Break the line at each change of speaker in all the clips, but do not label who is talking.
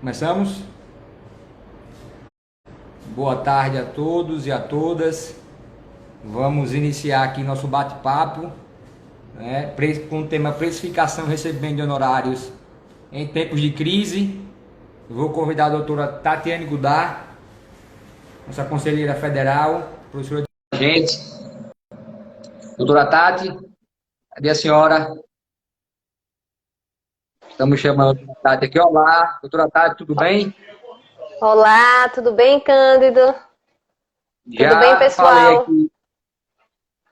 Começamos? Boa tarde a todos e a todas. Vamos iniciar aqui nosso bate-papo, né, com o tema precificação e recebimento de honorários em tempos de crise. Vou convidar a doutora Tatiane Godard, nossa conselheira federal, professora de gente. Doutora Tati, cadê a senhora? Estamos chamando a Tati aqui. Olá, doutora Tati, tudo bem?
Olá, tudo bem, Cândido? Tudo bem,
Já falei
pessoal?
aqui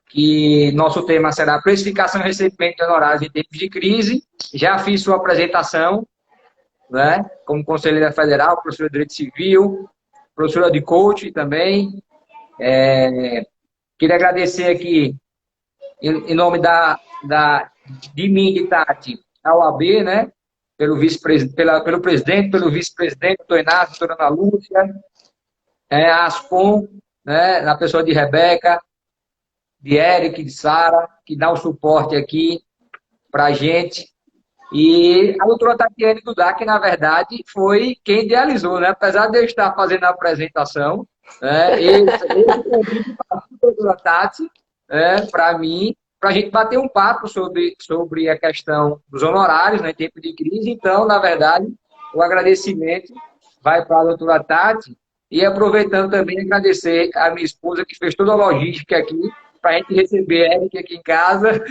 que nosso tema será precificação e recebimento de honorários em tempos de crise. Já fiz sua apresentação, né, como conselheira federal, professora de Direito Civil, professora de coaching também. Queria agradecer aqui, em nome de mim, de Tati, a OAB, né, pelo presidente, pelo vice-presidente, doutor Inácio, doutora Ana Lúcia, a Ascom, né, na pessoa de Rebeca, de Eric, de Sara, que dá o suporte aqui para a gente. E a doutora Tatiane Godard, que na verdade foi quem idealizou, né? Apesar de eu estar fazendo a apresentação, né, esse convite para a doutora Tati, para mim, para a gente bater um papo sobre a questão dos honorários, né, em tempo de crise. Então, na verdade, o agradecimento vai para a doutora Tati. E aproveitando também agradecer a minha esposa, que fez toda a logística aqui, para a gente receber Eric aqui em casa,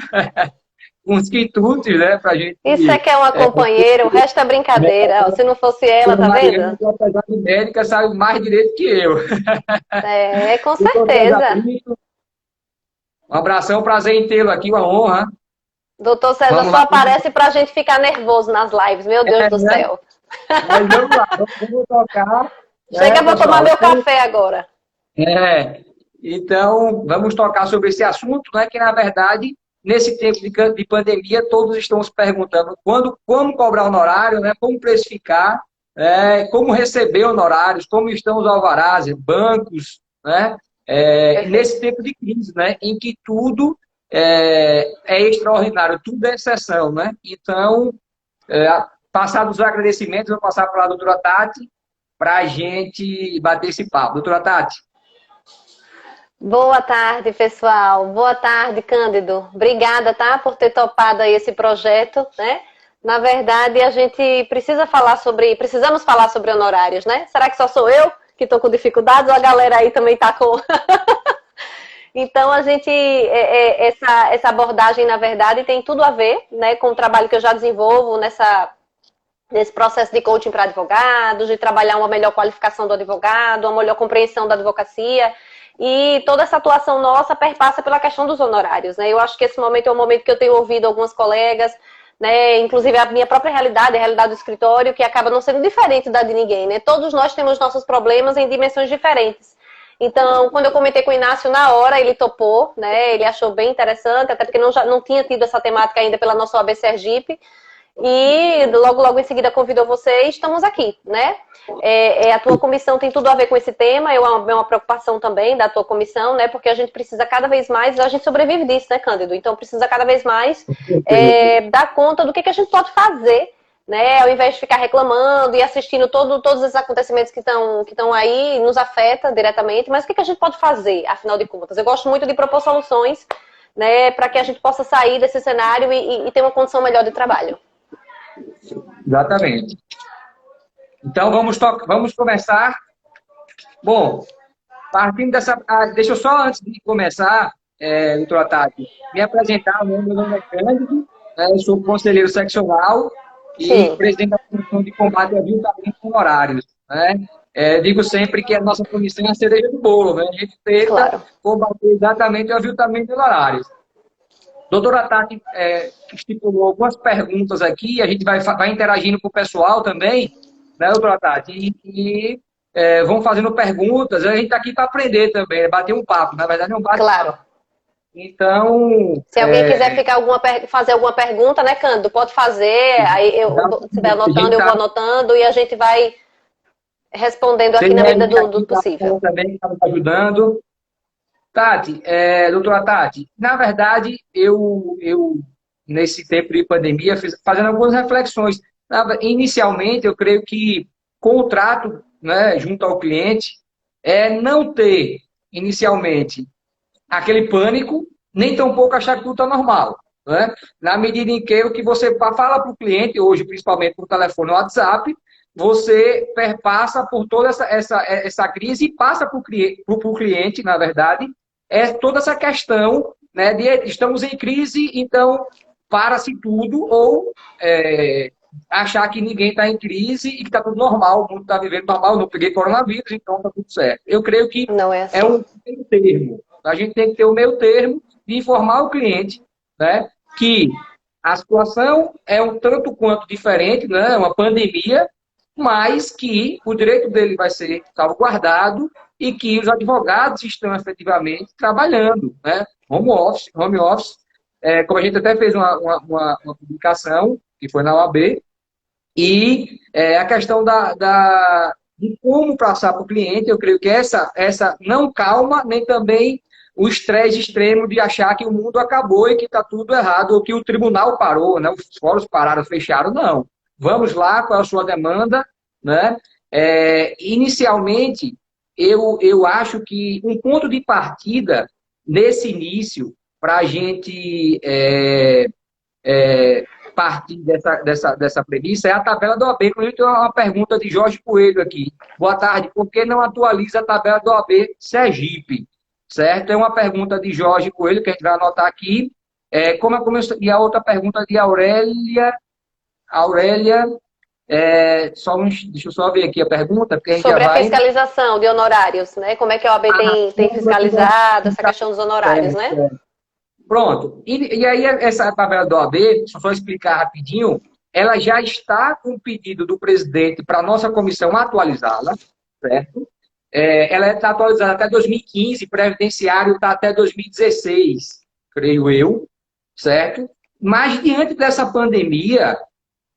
com os quitutes, né, para a gente.
Isso é que é uma companheira, o resto é brincadeira. Ó, se não fosse ela, tá
Mariana,
vendo?
que apesar de médica, sabe mais direito que eu.
Com
Doutor César
certeza.
Brito, um abração, prazer em tê-lo aqui, uma honra.
Doutor César
Vamos
só
lá.
aparece pra gente ficar nervoso nas lives, meu Deus do
Né?
céu.
Mas vamos lá, vamos tocar.
Chega, vou tomar
Pessoal?
meu café agora.
Então, vamos tocar sobre esse assunto, né, que, na verdade, nesse tempo de pandemia, todos estão se perguntando como cobrar honorário, né, como precificar, como receber honorários, como estão os alvarás, bancos, né, nesse tempo de crise, né, em que tudo é extraordinário, tudo é exceção. Né? Então, passados os agradecimentos, vou passar para a doutora Tati para a gente bater esse papo. Doutora Tati.
Boa tarde, pessoal. Boa tarde, Cândido. Obrigada, tá, por ter topado aí esse projeto, né? Na verdade, a gente precisamos falar sobre honorários, né? Será que só sou eu que estou com dificuldades ou a galera aí também está com... Então, essa abordagem, na verdade, tem tudo a ver, né, com o trabalho que eu já desenvolvo nesse processo de coaching para advogados, de trabalhar uma melhor qualificação do advogado, uma melhor compreensão da advocacia. E toda essa atuação nossa perpassa pela questão dos honorários, né? Eu acho que esse momento é um momento que eu tenho ouvido algumas colegas, né? Inclusive a minha própria realidade, a realidade do escritório, que acaba não sendo diferente da de ninguém, né? Todos nós temos nossos problemas em dimensões diferentes. Então, quando eu comentei com o Inácio, na hora ele topou, né? Ele achou bem interessante, até porque não tinha tido essa temática ainda pela nossa OAB Sergipe. E logo em seguida convidou você e estamos aqui, né? A tua comissão tem tudo a ver com esse tema, é uma preocupação também da tua comissão, né? Porque a gente precisa cada vez mais, a gente sobrevive disso, né, Cândido? Então precisa cada vez mais dar conta do que a gente pode fazer, né? Ao invés de ficar reclamando e assistindo todos esses acontecimentos que estão aí, nos afeta diretamente, mas o que a gente pode fazer, afinal de contas? Eu gosto muito de propor soluções, né, para que a gente possa sair desse cenário e ter uma condição melhor de trabalho.
Exatamente. Então, vamos começar. Bom, partindo dessa... deixa eu só, antes de começar, doutora Tati, me apresentar. Meu nome é Cândido, né, eu sou conselheiro seccional e presidente da Comissão de Combate ao Aviltamento com Honorários. Né? Digo sempre que a nossa comissão é a cereja do bolo, né? A gente tenta combater exatamente o aviltamento de honorários. Doutora Tati estipulou algumas perguntas aqui, a gente vai interagindo com o pessoal também, né, doutora Tati? E vão fazendo perguntas, a gente está aqui para aprender também, bater um papo, na verdade é um bate-papo.
Claro.
Então...
Se alguém quiser fazer alguma pergunta, né, Cândido, pode fazer, aí se estiver anotando, eu vou anotando e a gente vai respondendo aqui na medida do possível.
Também está nos ajudando. Tati, doutora Tati, na verdade, eu nesse tempo de pandemia, fazendo algumas reflexões. Inicialmente, eu creio que contrato, né, junto ao cliente, é não ter, inicialmente, aquele pânico, nem tampouco achar que tudo está normal. Né? Na medida em que o que você fala para o cliente, hoje, principalmente por telefone ou WhatsApp, você perpassa por toda essa crise e passa para o cliente, na verdade, toda essa questão, né, de estamos em crise, então para-se tudo, ou achar que ninguém está em crise e que está tudo normal, o mundo está vivendo normal, eu não peguei coronavírus, então está tudo certo. Eu creio que
Não é assim.
é um meio termo. A gente tem que ter o meio termo de informar o cliente, né, que a situação é um tanto quanto diferente, né, uma pandemia, mas que o direito dele vai ser salvaguardado e que os advogados estão efetivamente trabalhando, né, home office, como a gente até fez uma publicação, que foi na OAB, e a questão de como passar para o cliente, eu creio que essa não calma, nem também o estresse extremo de achar que o mundo acabou e que está tudo errado, ou que o tribunal parou, né? Os fóruns pararam, fecharam, não. Vamos lá, qual é a sua demanda, né? Inicialmente, eu acho que um ponto de partida nesse início, para a gente partir dessa premissa, é a tabela do OAB. Inclusive, tem uma pergunta de Jorge Coelho aqui. Boa tarde. Por que não atualiza a tabela do OAB Sergipe? Certo? É uma pergunta de Jorge Coelho, que a gente vai anotar aqui. E a outra pergunta de Aurélia. Deixa eu só ver aqui a pergunta, porque a gente
Sobre
já
a
vai...
fiscalização de honorários, né? Como é que a OAB tem fiscalizado essa questão dos honorários, né?
Pronto. E aí, essa tabela da OAB, deixa eu só explicar rapidinho, ela já está com o pedido do presidente para a nossa comissão atualizá-la, certo? Ela está atualizada até 2015, previdenciário está até 2016, creio eu, certo? Mas, diante dessa pandemia,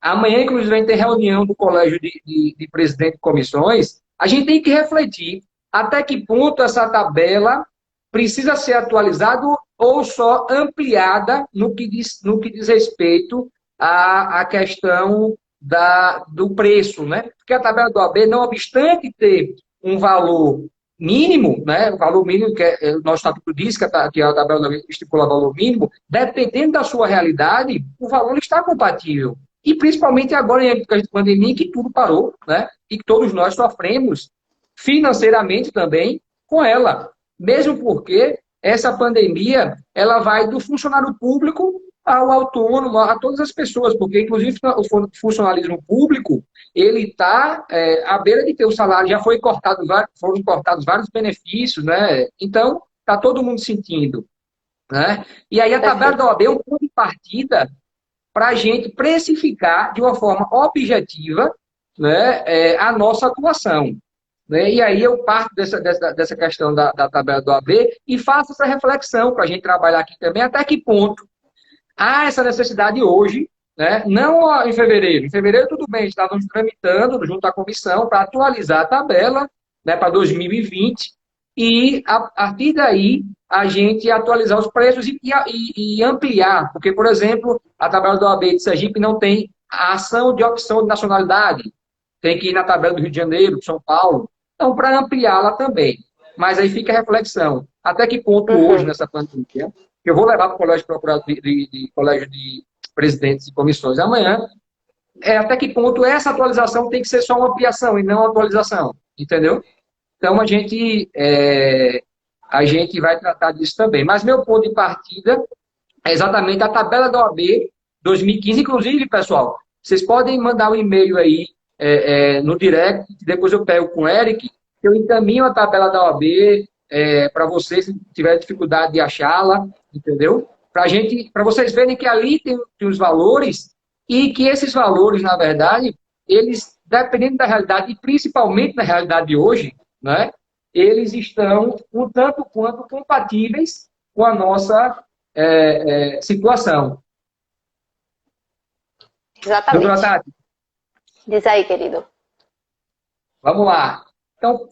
amanhã, inclusive, vai ter reunião do Colégio de Presidente de Comissões, a gente tem que refletir até que ponto essa tabela precisa ser atualizada ou só ampliada no que diz respeito à questão do preço, né? Porque a tabela do AB, não obstante ter um valor mínimo, né? O valor mínimo que o nosso estatuto diz que a tabela do AB estipula valor mínimo, dependendo da sua realidade, o valor está compatível. E principalmente agora, em época de pandemia, que tudo parou, né? E que todos nós sofremos financeiramente também com ela. Mesmo porque essa pandemia, ela vai do funcionário público ao autônomo, a todas as pessoas, porque, inclusive, o funcionalismo público, ele está à beira de ter o salário, já foram cortados vários benefícios, né? Então, está todo mundo sentindo. Né? E aí a tabela da OAB é um ponto de partida para a gente precificar de uma forma objetiva, né, a nossa atuação. Né? E aí eu parto dessa questão da tabela do AB e faço essa reflexão para a gente trabalhar aqui também, até que ponto há essa necessidade hoje, né? Não em fevereiro. Em fevereiro, tudo bem, estávamos tramitando junto à comissão para atualizar a tabela, né, para 2020 e, a partir daí, a gente atualizar os preços e ampliar. Porque, por exemplo, a tabela do OAB de Sergipe não tem a ação de opção de nacionalidade. Tem que ir na tabela do Rio de Janeiro, de São Paulo. Então, para ampliá-la também. Mas aí fica a reflexão. Até que ponto hoje, nessa pandemia, eu vou levar para o colégio de colégio de presidentes e comissões amanhã, até que ponto essa atualização tem que ser só uma ampliação e não uma atualização. Entendeu? Então, a gente vai tratar disso também. Mas meu ponto de partida é exatamente a tabela da OAB 2015. Inclusive, pessoal, vocês podem mandar um e-mail aí no direct, depois eu pego com o Eric, eu encaminho a tabela da OAB para vocês, se tiver dificuldade de achá-la, entendeu? Para vocês verem que ali tem os valores e que esses valores, na verdade, eles, dependendo da realidade, e principalmente na realidade de hoje, né, eles estão um tanto quanto compatíveis com a nossa situação.
Exatamente.
Doutora Tati,
diz aí, querido.
Vamos lá. Então,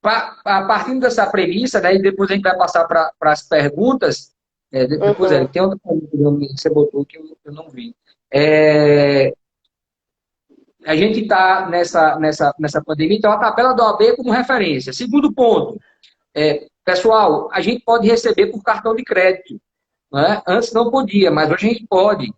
a partir dessa premissa, né, e depois a gente vai passar para as perguntas. Depois, tem outra pergunta que você botou que eu não vi. a gente está nessa pandemia, então a tabela da OAB como referência. Segundo ponto, pessoal, a gente pode receber por cartão de crédito. Né? Antes não podia, mas hoje a gente pode.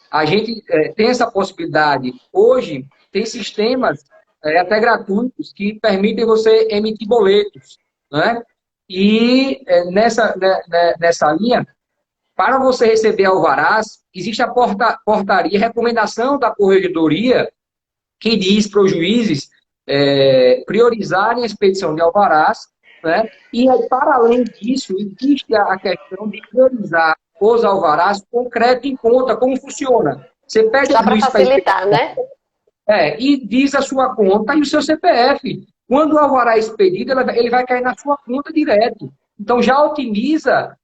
A gente tem essa possibilidade. Hoje, tem sistemas até gratuitos que permitem você emitir boletos. Né? E nessa linha, para você receber alvarás, existe a portaria, recomendação da corregedoria, que diz para os juízes priorizarem a expedição de alvarás, né? E aí, para além disso, existe a questão de priorizar os alvarás com crédito em conta. Como funciona? Você pede
Dá
ao
para
juiz para
facilitar, né?
e diz a sua conta e o seu CPF. Quando o alvará é expedido, ele vai cair na sua conta direto. Então, já otimiza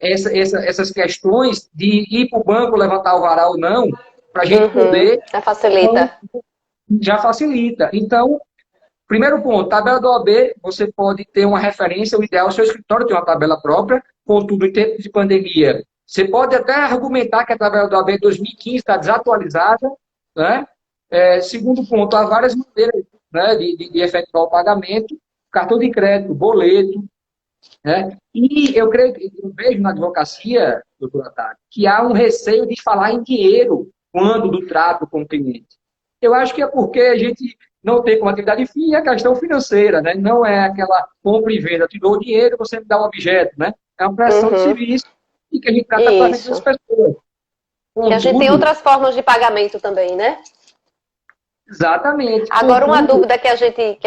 essas questões de ir para o banco levantar alvará ou não, para a gente poder...
Já facilita.
Já facilita. Então, primeiro ponto, tabela do OAB, você pode ter uma referência, o ideal é o seu escritório ter uma tabela própria, contudo, em tempos de pandemia, você pode até argumentar que a tabela do OAB 2015 está desatualizada, né? Segundo ponto, há várias maneiras, né, de efetuar o pagamento, cartão de crédito, boleto, né? E eu creio que eu vejo na advocacia, doutora Tati, que há um receio de falar em dinheiro quando do trato com o cliente. Eu acho que é porque a gente não tem como atividade fim a questão financeira, né? Não é aquela compra e venda, eu te dou o dinheiro, você me dá um objeto, né? É uma prestação de serviço e que a gente trata para as pessoas.
E a gente tem outras formas de pagamento também, né?
Exatamente.
Agora, uma dúvida que a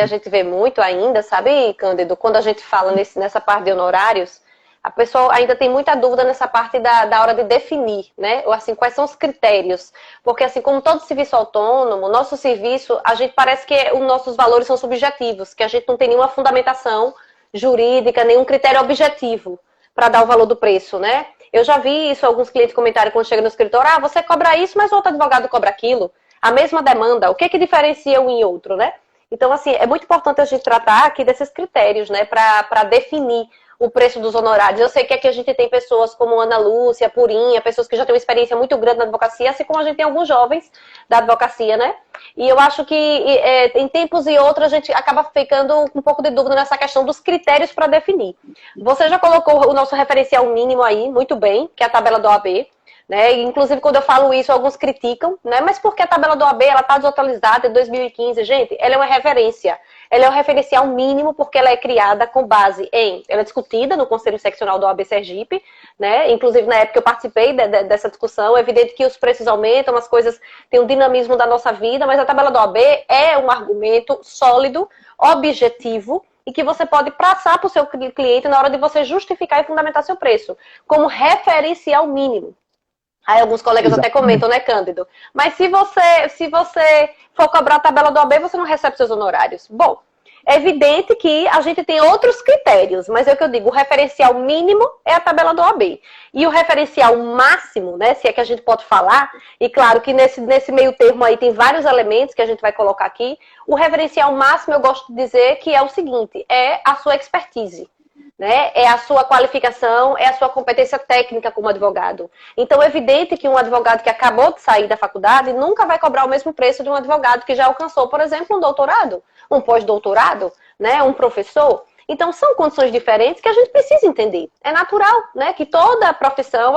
gente vê muito ainda, sabe, Cândido? Quando a gente fala nessa parte de honorários, a pessoa ainda tem muita dúvida nessa parte da hora de definir, né? Ou assim, quais são os critérios. Porque, assim, como todo serviço autônomo, nosso serviço, a gente parece que os nossos valores são subjetivos, que a gente não tem nenhuma fundamentação jurídica, nenhum critério objetivo para dar o valor do preço, né? Eu já vi isso, alguns clientes comentarem quando chega no escritório, você cobra isso, mas outro advogado cobra aquilo. A mesma demanda, o que que diferencia um e outro, né? Então, assim, é muito importante a gente tratar aqui desses critérios, né, para definir o preço dos honorários. Eu sei que aqui a gente tem pessoas como Ana Lúcia, Purinha, pessoas que já têm uma experiência muito grande na advocacia, assim como a gente tem alguns jovens da advocacia, né? E eu acho que em tempos e outros a gente acaba ficando com um pouco de dúvida nessa questão dos critérios para definir. Você já colocou o nosso referencial mínimo aí, muito bem, que é a tabela do OAB. Né? Inclusive, quando eu falo isso, alguns criticam, né? Mas porque a tabela do OAB está desatualizada em 2015, gente, ela é uma referência. Ela é um referencial mínimo porque ela é criada com base ela é discutida no Conselho Seccional do OAB Sergipe, né? Inclusive, na época eu participei dessa discussão, é evidente que os preços aumentam, as coisas têm um dinamismo da nossa vida, mas a tabela do OAB é um argumento sólido, objetivo, e que você pode passar para o seu cliente na hora de você justificar e fundamentar seu preço, como referencial mínimo. Aí alguns colegas até comentam, né, Cândido? Mas se você for cobrar a tabela do OAB, você não recebe seus honorários. Bom, é evidente que a gente tem outros critérios, mas é o que eu digo, o referencial mínimo é a tabela do OAB. E o referencial máximo, né, se é que a gente pode falar, e claro que nesse meio termo aí tem vários elementos que a gente vai colocar aqui, o referencial máximo eu gosto de dizer que é o seguinte, é a sua expertise. Né? É a sua qualificação, é a sua competência técnica como advogado. Então, é evidente que um advogado que acabou de sair da faculdade nunca vai cobrar o mesmo preço de um advogado que já alcançou, por exemplo, um doutorado, um pós-doutorado, né? Um professor. Então, são condições diferentes que a gente precisa entender. É natural, né? Que toda profissão,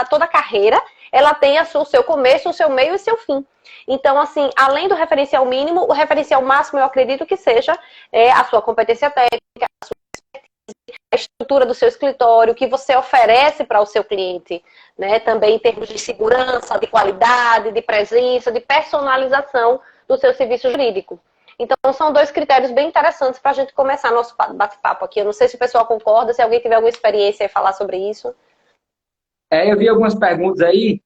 toda carreira, ela tem o seu começo, o seu meio e seu fim. Então, assim, além do referencial mínimo, o referencial máximo, eu acredito que seja a sua competência técnica, a estrutura do seu escritório, o que você oferece para o seu cliente, né? Também em termos de segurança, de qualidade, de presença, de personalização do seu serviço jurídico. Então, são dois critérios bem interessantes para a gente começar nosso bate-papo aqui. Eu não sei se o pessoal concorda, se alguém tiver alguma experiência em falar sobre isso.
Eu vi algumas perguntas aí.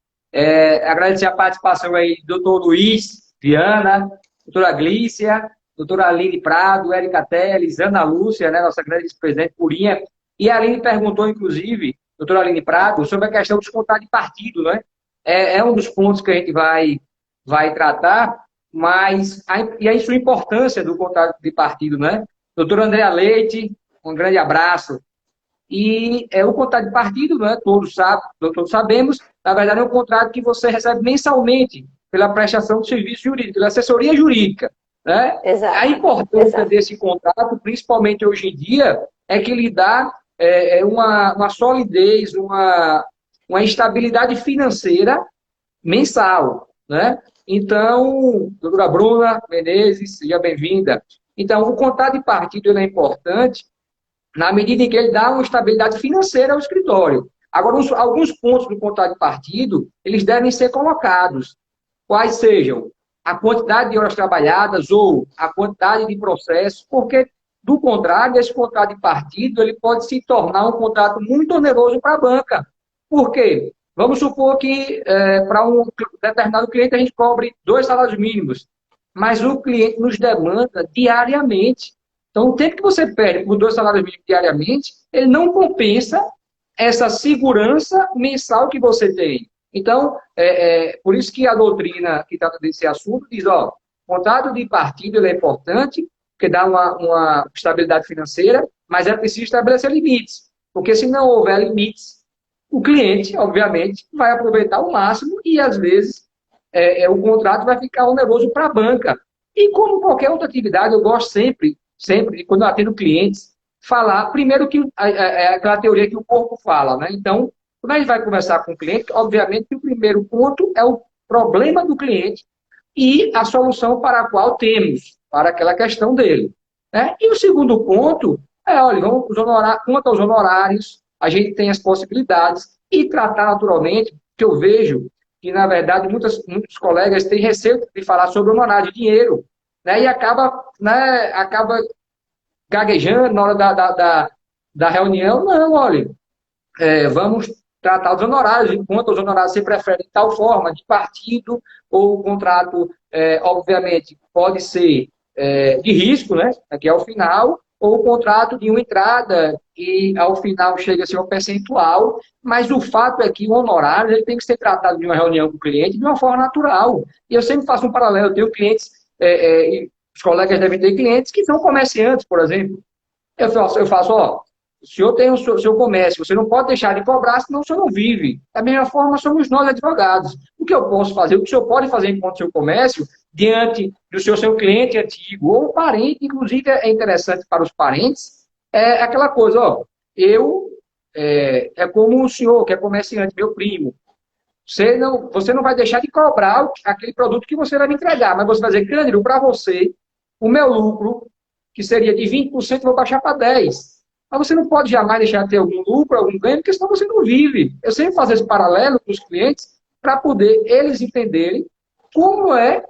Agradecer a participação aí do doutor Luiz Viana, doutora Glícia, doutora Aline Prado, Érica Teles, Ana Lúcia, né, nossa grande vice-presidente Purinha. E a Aline perguntou, inclusive, doutora Aline Prado, sobre a questão dos contratos de partido, né? É um dos pontos que a gente vai tratar, mas a sua importância do contrato de partido, né? Doutora Andréa Leite, um grande abraço. E o contrato de partido, né, todos sabemos, na verdade é um contrato que você recebe mensalmente pela prestação de serviço jurídico, pela assessoria jurídica. Né?
Exato.
A importância
Exato.
desse contrato, principalmente hoje em dia, é que ele dá uma solidez, uma estabilidade financeira mensal. Né? Então, doutora Bruna Menezes, seja bem-vinda. Então, o contrato de partido ele é importante na medida em que ele dá uma estabilidade financeira ao escritório. Agora, alguns pontos do contrato de partido, eles devem ser colocados. Quais sejam a quantidade de horas trabalhadas ou a quantidade de processos, porque, do contrário, esse contrato de partido ele pode se tornar um contrato muito oneroso para a banca. Por quê? Vamos supor que para um determinado cliente a gente cobre 2 salários mínimos, mas o cliente nos demanda diariamente. Então, o tempo que você perde por 2 salários mínimos diariamente, ele não compensa essa segurança mensal que você tem. Então, por isso que a doutrina que trata desse assunto diz, ó, contrato de partido ele é importante, porque dá uma estabilidade financeira, mas é preciso estabelecer limites. Porque se não houver limites, o cliente, obviamente, vai aproveitar o máximo e, às vezes, o contrato vai ficar oneroso para a banca. E como qualquer outra atividade, eu gosto sempre, quando eu atendo clientes, falar, primeiro que aquela teoria que o corpo fala, né? Então, quando a gente vai conversar com o cliente, obviamente que o primeiro ponto é o problema do cliente e a solução para a qual temos, para aquela questão dele. Né? E o segundo ponto olha, quanto aos honorários, a gente tem as possibilidades e tratar naturalmente, que eu vejo que, na verdade, muitos colegas têm receio de falar sobre honorário de dinheiro, né? E acaba gaguejando na hora da reunião. Não, olha, vamos tratar os honorários, enquanto os honorários se preferem de tal forma, de partido, ou o contrato, obviamente, pode ser de risco, né? Aqui ao final, ou o contrato de uma entrada, e ao final chega-se ao percentual, mas o fato é que o honorário ele tem que ser tratado de uma reunião com o cliente de uma forma natural. E eu sempre faço um paralelo, eu tenho clientes, os colegas devem ter clientes que são comerciantes, por exemplo. Eu faço, ó, o senhor tem o seu comércio, você não pode deixar de cobrar, senão o senhor não vive. Da mesma forma, somos nós advogados. O que eu posso fazer, o que o senhor pode fazer enquanto seu comércio, diante do seu cliente antigo ou parente, inclusive é interessante para os parentes, é aquela coisa, ó, é como o senhor que é comerciante, meu primo, você não vai deixar de cobrar aquele produto que você vai me entregar, mas você vai dizer, Cândido, para você, o meu lucro, que seria de 20%, eu vou baixar para 10%. Mas você não pode jamais deixar de ter algum lucro, algum ganho, porque senão você não vive. Eu sempre faço esse paralelo com os clientes para poder eles entenderem como é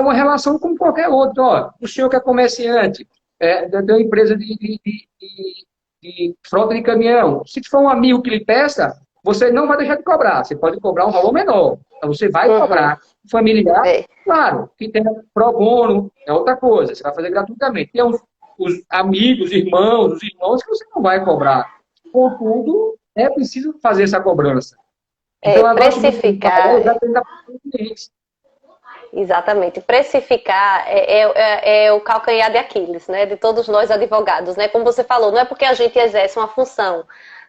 uma relação como qualquer outra. Ó, o senhor que é comerciante, tem uma empresa de frota de caminhão. Se for um amigo que lhe peça, você não vai deixar de cobrar. Você pode cobrar um valor menor. Então você vai cobrar. Familiar, claro, que tem pro bono, é outra coisa. Você vai fazer gratuitamente. Tem os amigos, os irmãos que você não vai cobrar. Contudo, é preciso fazer essa cobrança.
Então, precificar. Exatamente. Precificar é o calcanhar de Aquiles, né? De todos nós advogados, né? Como você falou, não é porque a gente exerce uma função,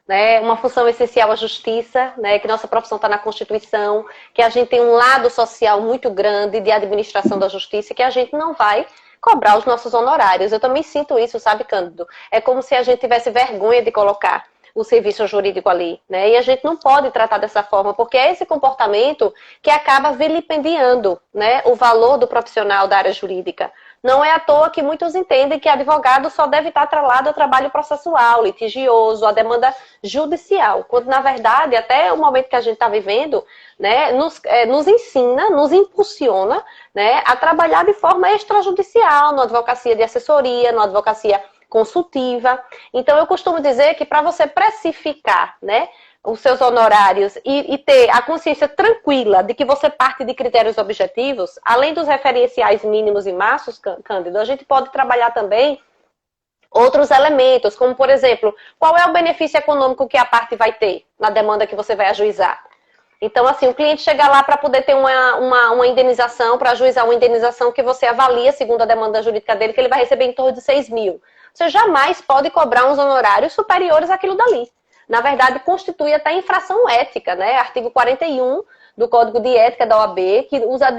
né, uma função essencial à justiça, né, que nossa profissão está na Constituição, que a gente tem um lado social muito grande de administração da justiça, que a gente não vai cobrar os nossos honorários. Eu também sinto isso, sabe, Cândido? É como se a gente tivesse vergonha de colocar o serviço jurídico ali, né? E a gente não pode tratar dessa forma, porque é esse comportamento que acaba vilipendiando, né, o valor do profissional da área jurídica. Não é à toa que muitos entendem que advogado só deve estar atrelado ao trabalho processual, litigioso, à demanda judicial, quando, na verdade, até o momento que a gente está vivendo, né, nos ensina, nos impulsiona, né, a trabalhar de forma extrajudicial, na advocacia de assessoria, na advocacia consultiva. Então, eu costumo dizer que para você precificar, né, os seus honorários e ter a consciência tranquila de que você parte de critérios objetivos, além dos referenciais mínimos e máximos, Cândido, a gente pode trabalhar também outros elementos, como, por exemplo, qual é o benefício econômico que a parte vai ter na demanda que você vai ajuizar. Então, assim, o cliente chega lá para poder ter uma indenização, para ajuizar uma indenização que você avalia, segundo a demanda jurídica dele, que ele vai receber em torno de 6 mil. Você jamais pode cobrar uns honorários superiores àquilo dali. Na verdade, constitui até infração ética, né? Artigo 41 do Código de Ética da OAB, que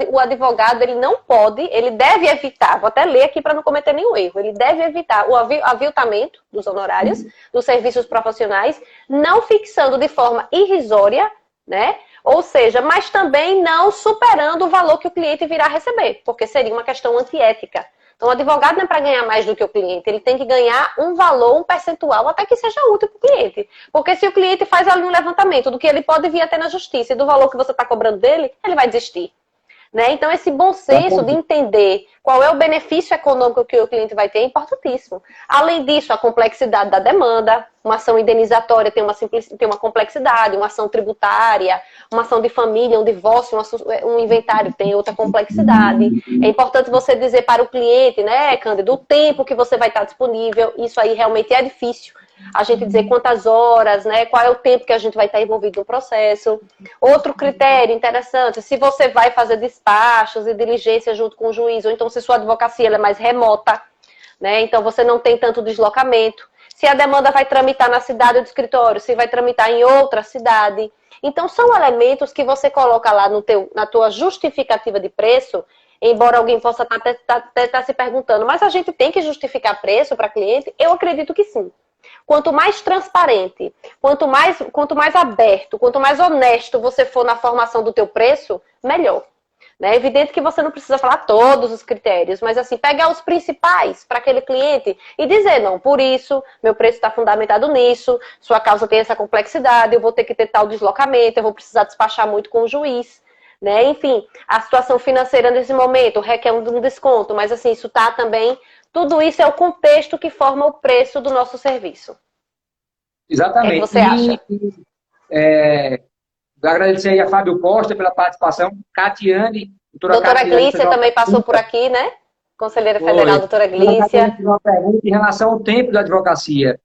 o advogado ele não pode, ele deve evitar, vou até ler aqui para não cometer nenhum erro, ele deve evitar o aviltamento dos honorários, dos serviços profissionais, não fixando de forma irrisória, né? Ou seja, mas também não superando o valor que o cliente virá receber, porque seria uma questão antiética. Então, o advogado não é para ganhar mais do que o cliente, ele tem que ganhar um valor, um percentual, até que seja útil para o cliente. Porque se o cliente faz ali um levantamento do que ele pode vir até na justiça e do valor que você está cobrando dele, ele vai desistir. Né? Então, esse bom senso de entender qual é o benefício econômico que o cliente vai ter é importantíssimo. Além disso, a complexidade da demanda, uma ação indenizatória tem uma complexidade, uma ação tributária, uma ação de família, um divórcio, um inventário tem outra complexidade. É importante você dizer para o cliente, né, Cândido, o tempo que você vai estar disponível, isso aí realmente é difícil. A gente dizer quantas horas, né? Qual é o tempo que a gente vai estar envolvido no processo. Outro critério interessante, se você vai fazer despachos e diligências junto com o juiz, ou então se sua advocacia ela é mais remota, né? Então você não tem tanto deslocamento. Se a demanda vai tramitar na cidade do escritório, se vai tramitar em outra cidade. Então são elementos que você coloca lá na tua justificativa de preço, embora alguém possa até estar se perguntando, mas a gente tem que justificar preço para cliente? Eu acredito que sim. Quanto mais transparente, quanto mais aberto, quanto mais honesto você for na formação do teu preço, melhor. É evidente que você não precisa falar todos os critérios, mas assim, pegar os principais para aquele cliente e dizer, não, por isso, meu preço está fundamentado nisso, sua causa tem essa complexidade, eu vou ter que ter tal deslocamento, eu vou precisar despachar muito com o juiz. Né? Enfim, a situação financeira nesse momento requer um desconto, mas assim, isso está também... Tudo isso é o contexto que forma o preço do nosso serviço.
Exatamente.
O que você acha?
Agradecer aí a Fábio Costa pela participação, Catiane,
doutora Glícia também passou por aqui, né? Conselheira Federal, doutora Glícia.
Uma pergunta em relação ao tempo da advocacia.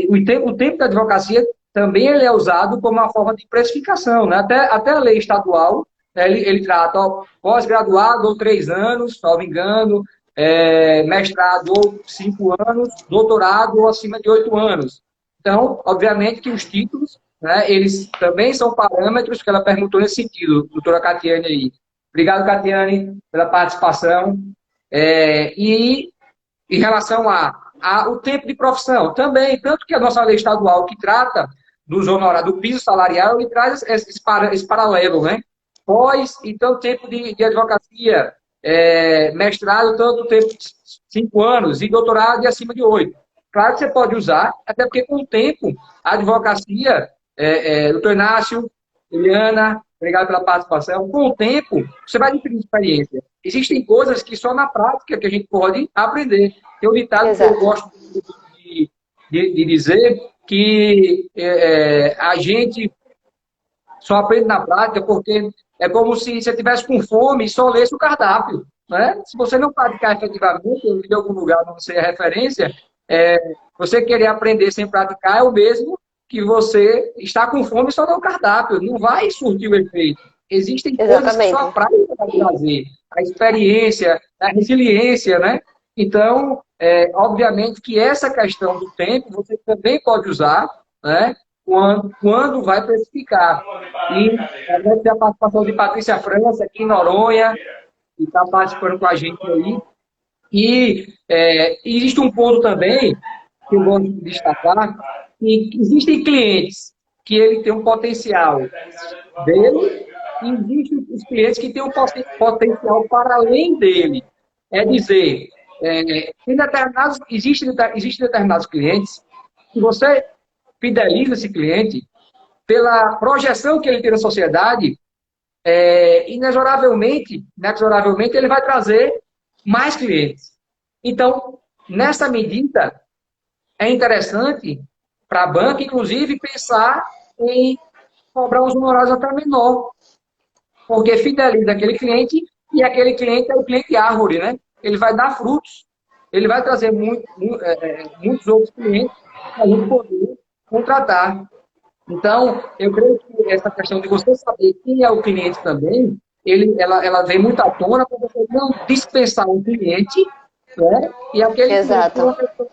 O tempo da advocacia também ele é usado como uma forma de precificação, né? Até a lei estadual, né, ele trata pós-graduado ou 3 anos, salvo engano, mestrado ou 5 anos, doutorado ou acima de 8 anos. Então, obviamente que os títulos, né, eles também são parâmetros que ela perguntou nesse sentido, doutora Catiane aí. Obrigado, Catiane, pela participação. E em relação ao tempo de profissão, também, tanto que a nossa lei estadual que trata dos honorários, do piso salarial, ele traz esse paralelo, né? Então, tempo de advocacia, mestrado, tanto tempo de 5 anos, e doutorado de acima de 8. Claro que você pode usar, até porque com o tempo, a advocacia, doutor Inácio, Eliana, obrigado pela participação, com o tempo, você vai adquirir experiência. Existem coisas que só na prática que a gente pode aprender. Tem um ditado que eu gosto de dizer, que a gente só aprende na prática porque é como se você estivesse com fome e só lesse o cardápio. Né? Se você não praticar efetivamente, eu vi em algum lugar, não sei a referência, você querer aprender sem praticar é o mesmo que você está com fome e só dá o cardápio. Não vai surtir o efeito. Existem coisas que só a prática vai trazer. A experiência, a resiliência, né? Então, obviamente que essa questão do tempo você também pode usar, né? Quando vai precificar. E agradecer a participação de Patrícia França aqui em Noronha, que está participando com a gente aí. E existe um ponto também que eu gosto de destacar, que existem clientes que ele tem um potencial dele, e existem os clientes que têm um potencial para além dele. É dizer, existem determinados clientes que você fideliza esse cliente pela projeção que ele tem na sociedade, inexoravelmente, ele vai trazer mais clientes. Então, nessa medida, é interessante para a banca, inclusive, pensar em cobrar os honorários até menor, porque fideliza aquele cliente e aquele cliente é o cliente árvore, né? Ele vai dar frutos, ele vai trazer muitos outros clientes para a gente poder contratar. Então, eu creio que essa questão de você saber quem é o cliente também, ela vem muito à tona para você não dispensar um cliente, né? E aquele cliente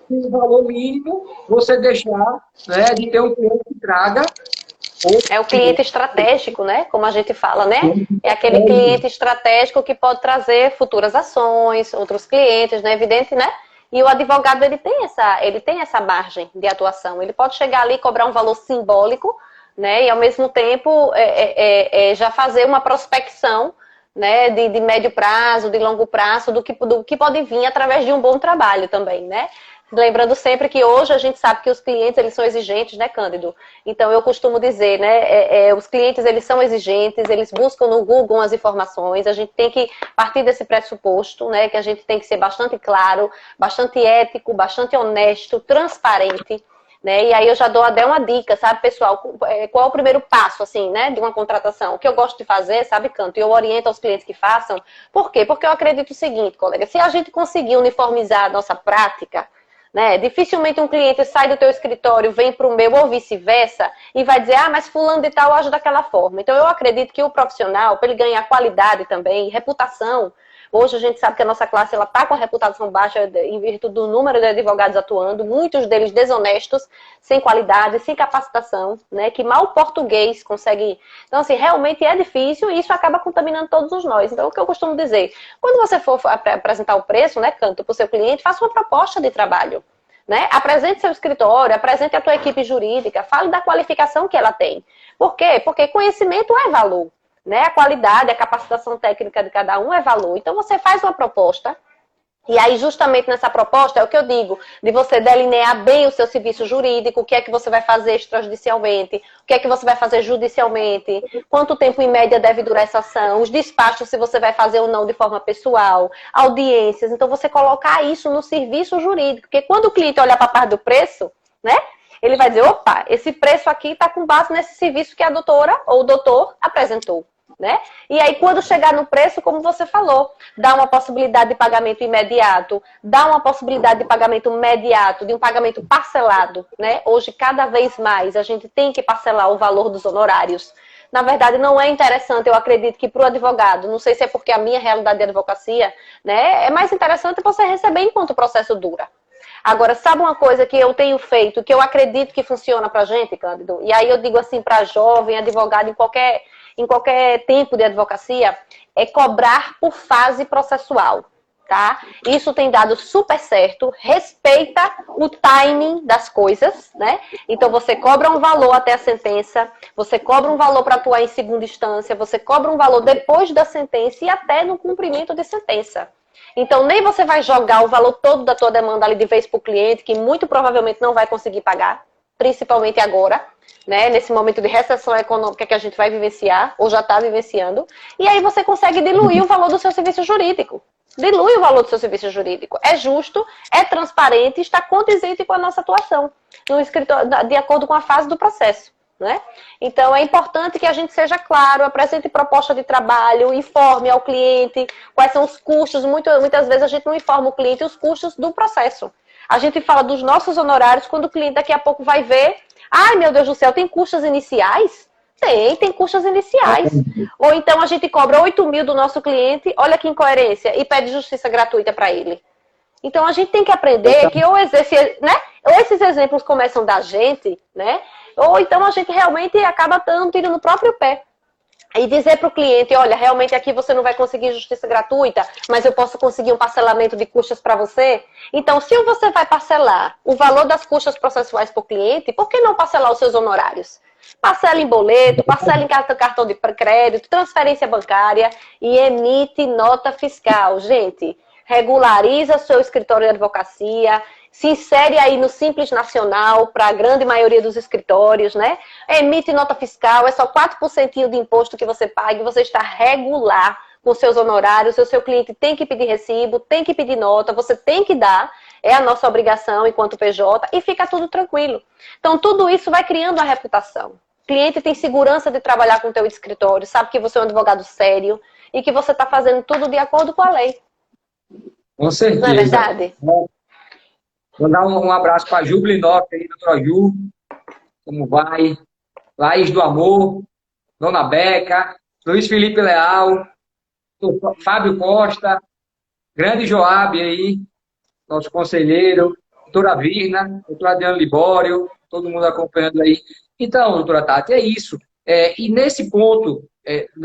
com um valor mínimo, você deixar, né, de ter um cliente que traga
É o cliente estratégico, né? Como a gente fala, né? É aquele cliente estratégico que pode trazer futuras ações, outros clientes, né? Evidente, né? E o advogado, ele tem essa margem de atuação. Ele pode chegar ali e cobrar um valor simbólico, né? E ao mesmo tempo já fazer uma prospecção, né? De médio prazo, de longo prazo, do que pode vir através de um bom trabalho também, né? Lembrando sempre que hoje a gente sabe que os clientes, eles são exigentes, né, Cândido? Então, eu costumo dizer, né, os clientes, eles são exigentes, eles buscam no Google as informações, a gente tem que partir desse pressuposto, né, que a gente tem que ser bastante claro, bastante ético, bastante honesto, transparente, né? E aí eu já dou até uma dica, sabe, pessoal? Qual é o primeiro passo, assim, né, de uma contratação? O que eu gosto de fazer, sabe, Canto? E eu oriento aos clientes que façam. Por quê? Porque eu acredito o seguinte, colega, se a gente conseguir uniformizar a nossa prática, né? Dificilmente um cliente sai do teu escritório, vem para o meu ou vice-versa e vai dizer, ah, mas fulano de tal age daquela forma. Então eu acredito que o profissional, para ele ganhar qualidade também, reputação, hoje a gente sabe que a nossa classe está com a reputação baixa em virtude do número de advogados atuando, muitos deles desonestos, sem qualidade, sem capacitação, né? Que mal português consegue. Então, assim, realmente é difícil e isso acaba contaminando todos nós. Então, o que eu costumo dizer, quando você for apresentar o preço, né, Canto, para o seu cliente, faça uma proposta de trabalho. Né? Apresente seu escritório, apresente a tua equipe jurídica, fale da qualificação que ela tem. Por quê? Porque conhecimento é valor. Né? A qualidade, a capacitação técnica de cada um é valor. Então você faz uma proposta, e aí justamente nessa proposta é o que eu digo, de você delinear bem o seu serviço jurídico, o que é que você vai fazer extrajudicialmente, o que é que você vai fazer judicialmente, quanto tempo em média deve durar essa ação, os despachos se você vai fazer ou não de forma pessoal, audiências. Então você colocar isso no serviço jurídico, porque quando o cliente olhar para a parte do preço, né? Ele vai dizer, opa, esse preço aqui está com base nesse serviço que a doutora ou o doutor apresentou. Né? E aí, quando chegar no preço, como você falou, dá uma possibilidade de pagamento imediato, dá uma possibilidade de pagamento imediato, de um pagamento parcelado. Né? Hoje, cada vez mais, a gente tem que parcelar o valor dos honorários. Na verdade, não é interessante, eu acredito que para o advogado, não sei se é porque a minha realidade de advocacia, né, é mais interessante você receber enquanto o processo dura. Agora, sabe uma coisa que eu tenho feito, que eu acredito que funciona pra gente, Cândido? E aí eu digo assim para jovem, advogado, em qualquer tempo de advocacia, é cobrar por fase processual, tá? Isso tem dado super certo, respeita o timing das coisas, né? Então você cobra um valor até a sentença, você cobra um valor para atuar em segunda instância, você cobra um valor depois da sentença e até no cumprimento de sentença. Então, nem você vai jogar o valor todo da tua demanda ali de vez para o cliente, que muito provavelmente não vai conseguir pagar, principalmente agora, né, nesse momento de recessão econômica que a gente vai vivenciar, ou já está vivenciando, e aí você consegue diluir o valor do seu serviço jurídico. Dilui o valor do seu serviço jurídico. É justo, é transparente, está condizente com a nossa atuação, no escritório, de acordo com a fase do processo. Né? Então é importante que a gente seja claro, apresente proposta de trabalho, informe ao cliente quais são os custos. Muitas vezes a gente não informa o cliente os custos do processo. A gente fala dos nossos honorários quando o cliente daqui a pouco vai ver, ai meu Deus do céu, tem custos iniciais? Tem custos iniciais. Ou então a gente cobra 8 mil do nosso cliente, olha que incoerência, e pede justiça gratuita para ele. Então a gente tem que aprender que ou esses exemplos começam da gente, né? Ou então a gente realmente acaba dando um tiro no próprio pé. E dizer para o cliente, olha, realmente aqui você não vai conseguir justiça gratuita, mas eu posso conseguir um parcelamento de custas para você. Então, se você vai parcelar o valor das custas processuais para o cliente, por que não parcelar os seus honorários? Parcela em boleto, parcela em cartão de crédito, transferência bancária e emite nota fiscal. Gente, regulariza seu escritório de advocacia, se insere aí no Simples Nacional, para a grande maioria dos escritórios, né? Emite nota fiscal, é só 4% de imposto que você paga e você está regular com seus honorários, o seu cliente tem que pedir recibo, tem que pedir nota, você tem que dar, é a nossa obrigação enquanto PJ, e fica tudo tranquilo. Então, tudo isso vai criando a reputação. O cliente tem segurança de trabalhar com o teu escritório, sabe que você é um advogado sério e que você está fazendo tudo de acordo com a lei.
Com certeza.
Não é verdade?
Vou dar um abraço para a Ju Blinock aí, doutora Ju. Como vai? Laís do Amor, Dona Beca, Luiz Felipe Leal, Fábio Costa, grande Joab aí, nosso conselheiro, doutora Virna, doutora Adriana Libório, todo mundo acompanhando aí. Então, doutora Tati, é isso. E nesse ponto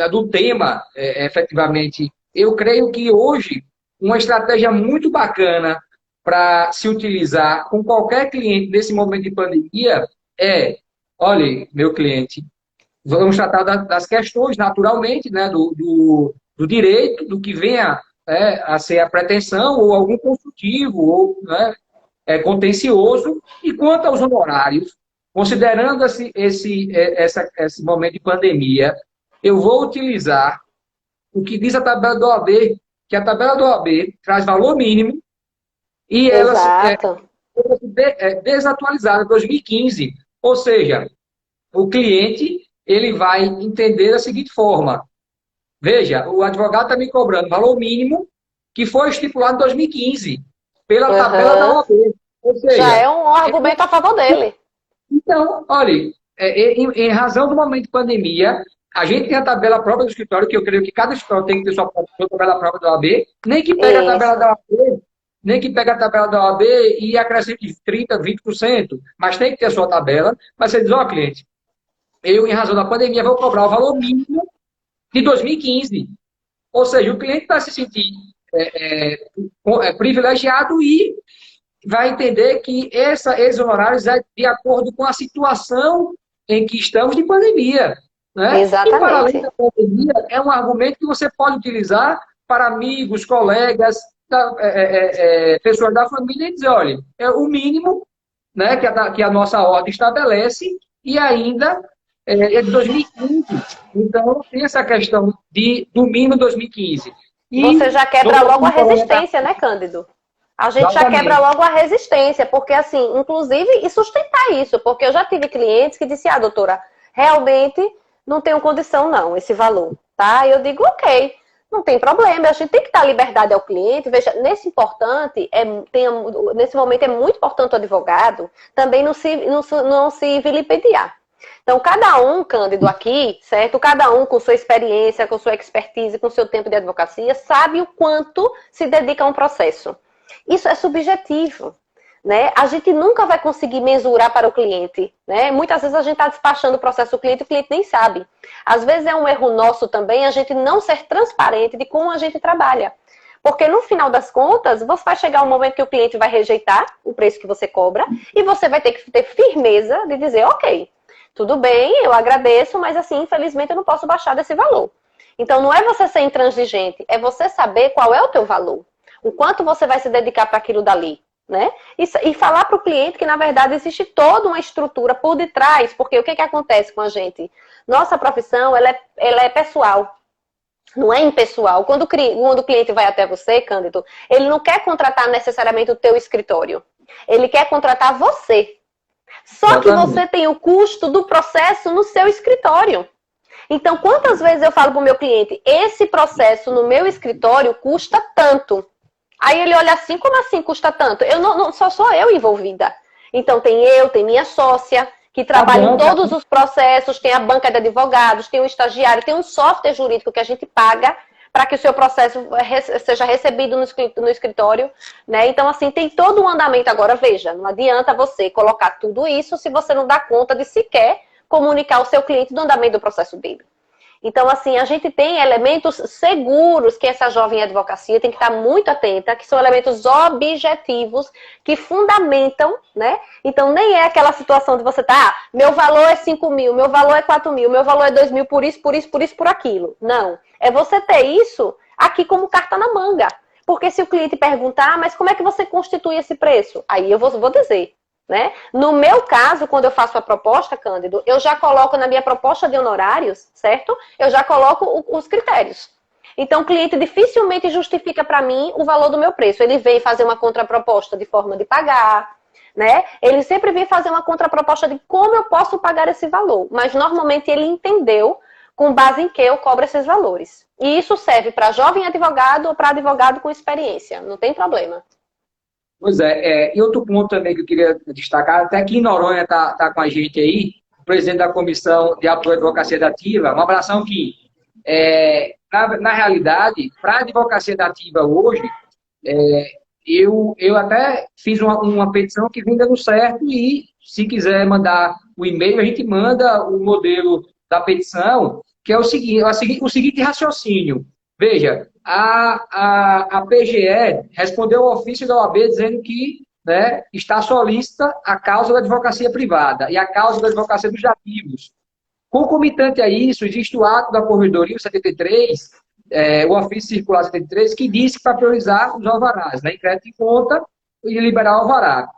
do tema, efetivamente, eu creio que hoje uma estratégia muito bacana para se utilizar com qualquer cliente nesse momento de pandemia olha, meu cliente, vamos tratar das questões, naturalmente, né, do direito, do que venha a ser a pretensão, ou algum consultivo, ou né, contencioso, e quanto aos honorários, considerando esse momento de pandemia, eu vou utilizar o que diz a tabela do OAB, que a tabela do OAB traz valor mínimo, e ela desatualizada, 2015. Ou seja, o cliente ele vai entender da seguinte forma. Veja, o advogado está me cobrando valor mínimo que foi estipulado em 2015 pela tabela da OAB. Ou seja,
já é um argumento a favor dele.
Então, olha, em razão do momento de pandemia, a gente tem a tabela própria do escritório, que eu creio que cada escritório tem que ter sua tabela própria da OAB, nem que pegue a tabela da OAB, nem que pegue a tabela da OAB e acrescente 30%, 20%, mas tem que ter a sua tabela, mas você diz, ó, cliente, eu, em razão da pandemia, vou cobrar o valor mínimo de 2015. Ou seja, o cliente vai se sentir privilegiado e vai entender que esses honorários é de acordo com a situação em que estamos de pandemia. Né?
Exatamente.
E para além da pandemia, é um argumento que você pode utilizar para amigos, colegas, pessoas da família e dizer, olha, é o mínimo, né, que a nossa ordem estabelece e ainda é de 2015. Então, tem essa questão do mínimo 2015. E
você já quebra logo a resistência, né, Cândido? A gente já quebra logo a resistência, porque assim, inclusive, e sustentar isso, porque eu já tive clientes que disseram, doutora, realmente não tenho condição não, esse valor, tá? E eu digo, ok, não tem problema, a gente tem que dar liberdade ao cliente. Veja, nesse momento é muito importante o advogado também não se vilipendiar. Então, cada um, Cândido, aqui, certo? Cada um com sua experiência, com sua expertise, com seu tempo de advocacia, sabe o quanto se dedica a um processo. Isso é subjetivo, né? A gente nunca vai conseguir mensurar para o cliente, né? Muitas vezes a gente está despachando o processo do cliente e o cliente nem sabe. Às vezes é um erro nosso também a gente não ser transparente de como a gente trabalha. Porque no final das contas, você vai chegar um momento que o cliente vai rejeitar o preço que você cobra e você vai ter que ter firmeza de dizer, ok, tudo bem, eu agradeço, mas assim, infelizmente eu não posso baixar desse valor. Então não é você ser intransigente, é você saber qual é o teu valor. O quanto você vai se dedicar para aquilo dali, né? E falar para o cliente que, na verdade, existe toda uma estrutura por detrás, porque o que acontece com a gente? Nossa profissão, ela é pessoal, não é impessoal. Quando o cliente vai até você, Cândido, ele não quer contratar necessariamente o teu escritório, ele quer contratar você. Só que você tem o custo do processo no seu escritório. Então, quantas vezes eu falo para o meu cliente, esse processo no meu escritório custa tanto. Aí ele olha assim, como assim custa tanto? Eu não só sou eu envolvida. Então tem minha sócia, que trabalha em todos os processos, tem a banca de advogados, tem o estagiário, tem um software jurídico que a gente paga para que o seu processo seja recebido no escritório, né? Então, assim, tem todo um andamento. Agora, veja, não adianta você colocar tudo isso se você não dá conta de sequer comunicar ao seu cliente do andamento do processo dele. Então, assim, a gente tem elementos seguros que essa jovem advocacia tem que estar muito atenta, que são elementos objetivos, que fundamentam, né? Então, nem é aquela situação de você meu valor é 5 mil, meu valor é 4 mil, meu valor é 2 mil por isso, por isso, por isso, por aquilo. Não. É você ter isso aqui como carta na manga. Porque se o cliente perguntar, mas como é que você constitui esse preço? Aí eu vou dizer. Né? No meu caso, quando eu faço a proposta, Cândido, eu já coloco na minha proposta de honorários, certo? Eu já coloco os critérios. Então, o cliente dificilmente justifica para mim o valor do meu preço. Ele vem fazer uma contraproposta de forma de pagar, né? Ele sempre vem fazer uma contraproposta de como eu posso pagar esse valor. Mas, normalmente, ele entendeu com base em que eu cobro esses valores. E isso serve para jovem advogado ou para advogado com experiência. Não tem problema.
Pois e outro ponto também que eu queria destacar, até aqui em Noronha está com a gente aí, o presidente da Comissão de Apoio à Advocacia Dativa, uma abração que, na realidade, para a advocacia dativa hoje, eu até fiz uma petição que vem dando certo e, se quiser mandar o e-mail, a gente manda o modelo da petição, que é o seguinte raciocínio. Veja, a PGE respondeu ao ofício da OAB dizendo que, né, está solícita a causa da advocacia privada e a causa da advocacia dos ativos. Concomitante a isso, existe o ato da Corredoria 73, o ofício circular 73, que diz que para priorizar os alvarás, né, em crédito em conta e liberar o alvará.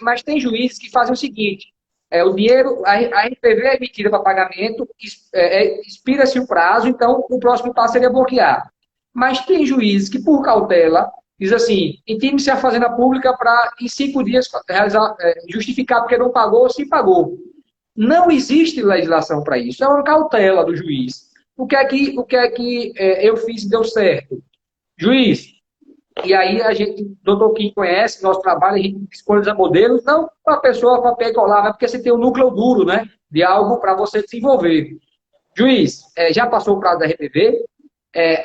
Mas tem juízes que fazem o seguinte, o dinheiro, a RPV é emitida para pagamento, expira-se o prazo, então o próximo passo seria bloquear. Mas tem juízes que, por cautela, diz assim, intime-se a Fazenda Pública para, em 5 dias, justificar porque não pagou ou se pagou. Não existe legislação para isso, é uma cautela do juiz. O que é que eu fiz e deu certo? Juiz, e aí a gente, doutor Kim conhece nosso trabalho, a gente escolhe modelos, não para a pessoa para colar, mas porque você tem um núcleo duro, né, de algo para você desenvolver. Juiz, já passou o prazo da RPV,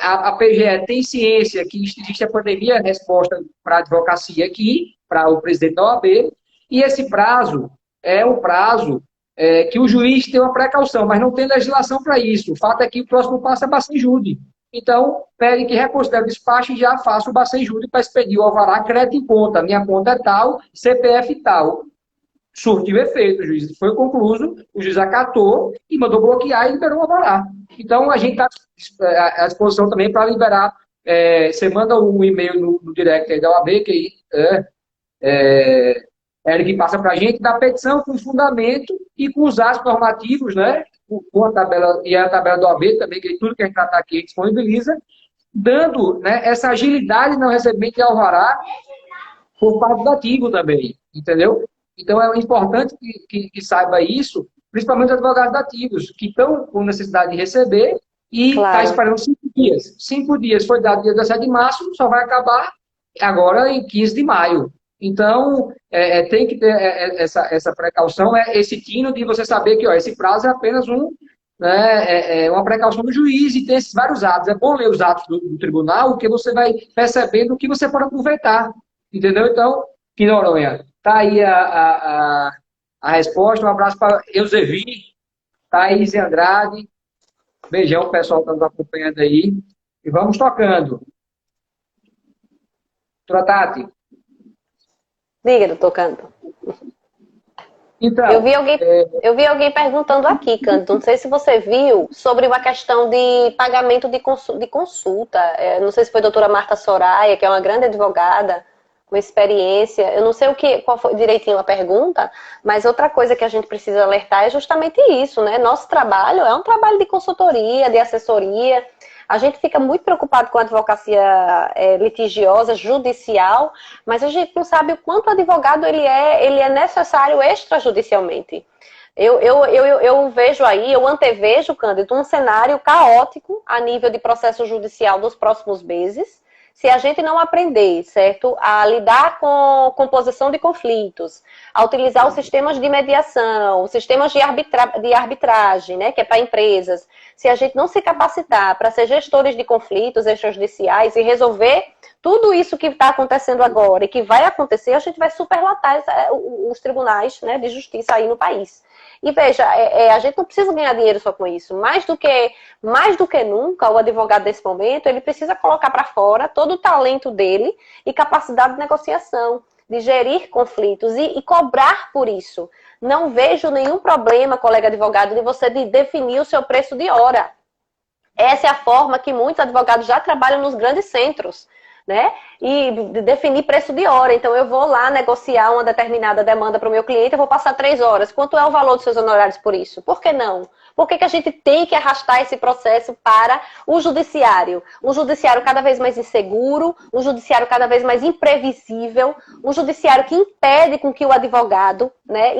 a PGE tem ciência que existe a pandemia, a resposta para a advocacia aqui, para o presidente da OAB, e esse prazo é um prazo que o juiz tem uma precaução, mas não tem legislação para isso. O fato é que o próximo passo é Bacen-Júri. Então, pede que reconsidere o despacho e já faça o Bacen-Júri para expedir o alvará crédito em conta. Minha conta é tal, CPF tal. Surtiu efeito, o juiz foi concluso, o juiz acatou e mandou bloquear e liberou o alvará. Então, a gente está à disposição também para liberar. Você manda um e-mail no direct aí da OAB, que ele que passa para a gente, da petição com fundamento e com os atos normativos, né? Com a tabela, e a tabela do OAB também, que tudo que a gente está aqui disponibiliza, dando, né, essa agilidade no recebimento de alvará por parte do ativo também, entendeu? Então é importante que saiba isso, principalmente os advogados ativos, que estão com necessidade de receber e está esperando 5 dias. 5 dias foi dado dia 17 de março, só vai acabar agora em 15 de maio. Então, tem que ter essa precaução, esse tino de você saber que esse prazo é apenas uma precaução do juiz e tem esses vários atos. É bom ler os atos do tribunal, porque você vai percebendo o que você pode aproveitar. Entendeu? Então, que Noronha, tá aí a resposta. Um abraço para Eusevi, Thaís e Andrade. Beijão, pessoal que está nos acompanhando aí. E vamos tocando. Doutora Tati.
Diga, doutor Cândido.
Então,
eu vi alguém perguntando aqui, Cândido, não sei se você viu, sobre uma questão de pagamento de consulta. Não sei se foi a doutora Marta Soraya, que é uma grande advogada, com experiência. Eu não sei qual foi direitinho a pergunta, mas outra coisa que a gente precisa alertar é justamente isso, né? Nosso trabalho é um trabalho de consultoria, de assessoria. A gente fica muito preocupado com a advocacia litigiosa, judicial, mas a gente não sabe o quanto o advogado ele é necessário extrajudicialmente. Eu vejo aí, eu antevejo, Cândido, um cenário caótico a nível de processo judicial dos próximos meses, se a gente não aprender, certo, a lidar com composição de conflitos, a utilizar os sistemas de mediação, os sistemas de arbitragem, né, que é para empresas, se a gente não se capacitar para ser gestores de conflitos extrajudiciais e resolver tudo isso que está acontecendo agora e que vai acontecer, a gente vai superlotar os tribunais, né, de justiça aí no país. E veja, a gente não precisa ganhar dinheiro só com isso. Mais do que nunca, o advogado desse momento, ele precisa colocar para fora todo o talento dele e capacidade de negociação, de gerir conflitos e cobrar por isso. Não vejo nenhum problema, colega advogado, de você definir o seu preço de hora. Essa é a forma que muitos advogados já trabalham nos grandes centros, né? E definir preço de hora. Então, eu vou lá negociar uma determinada demanda para o meu cliente, eu vou passar 3 horas. Quanto é o valor dos seus honorários por isso? Por que não? Por que a gente tem que arrastar esse processo para o judiciário? Um judiciário cada vez mais inseguro, um judiciário cada vez mais imprevisível, um judiciário que impede com que o advogado, né,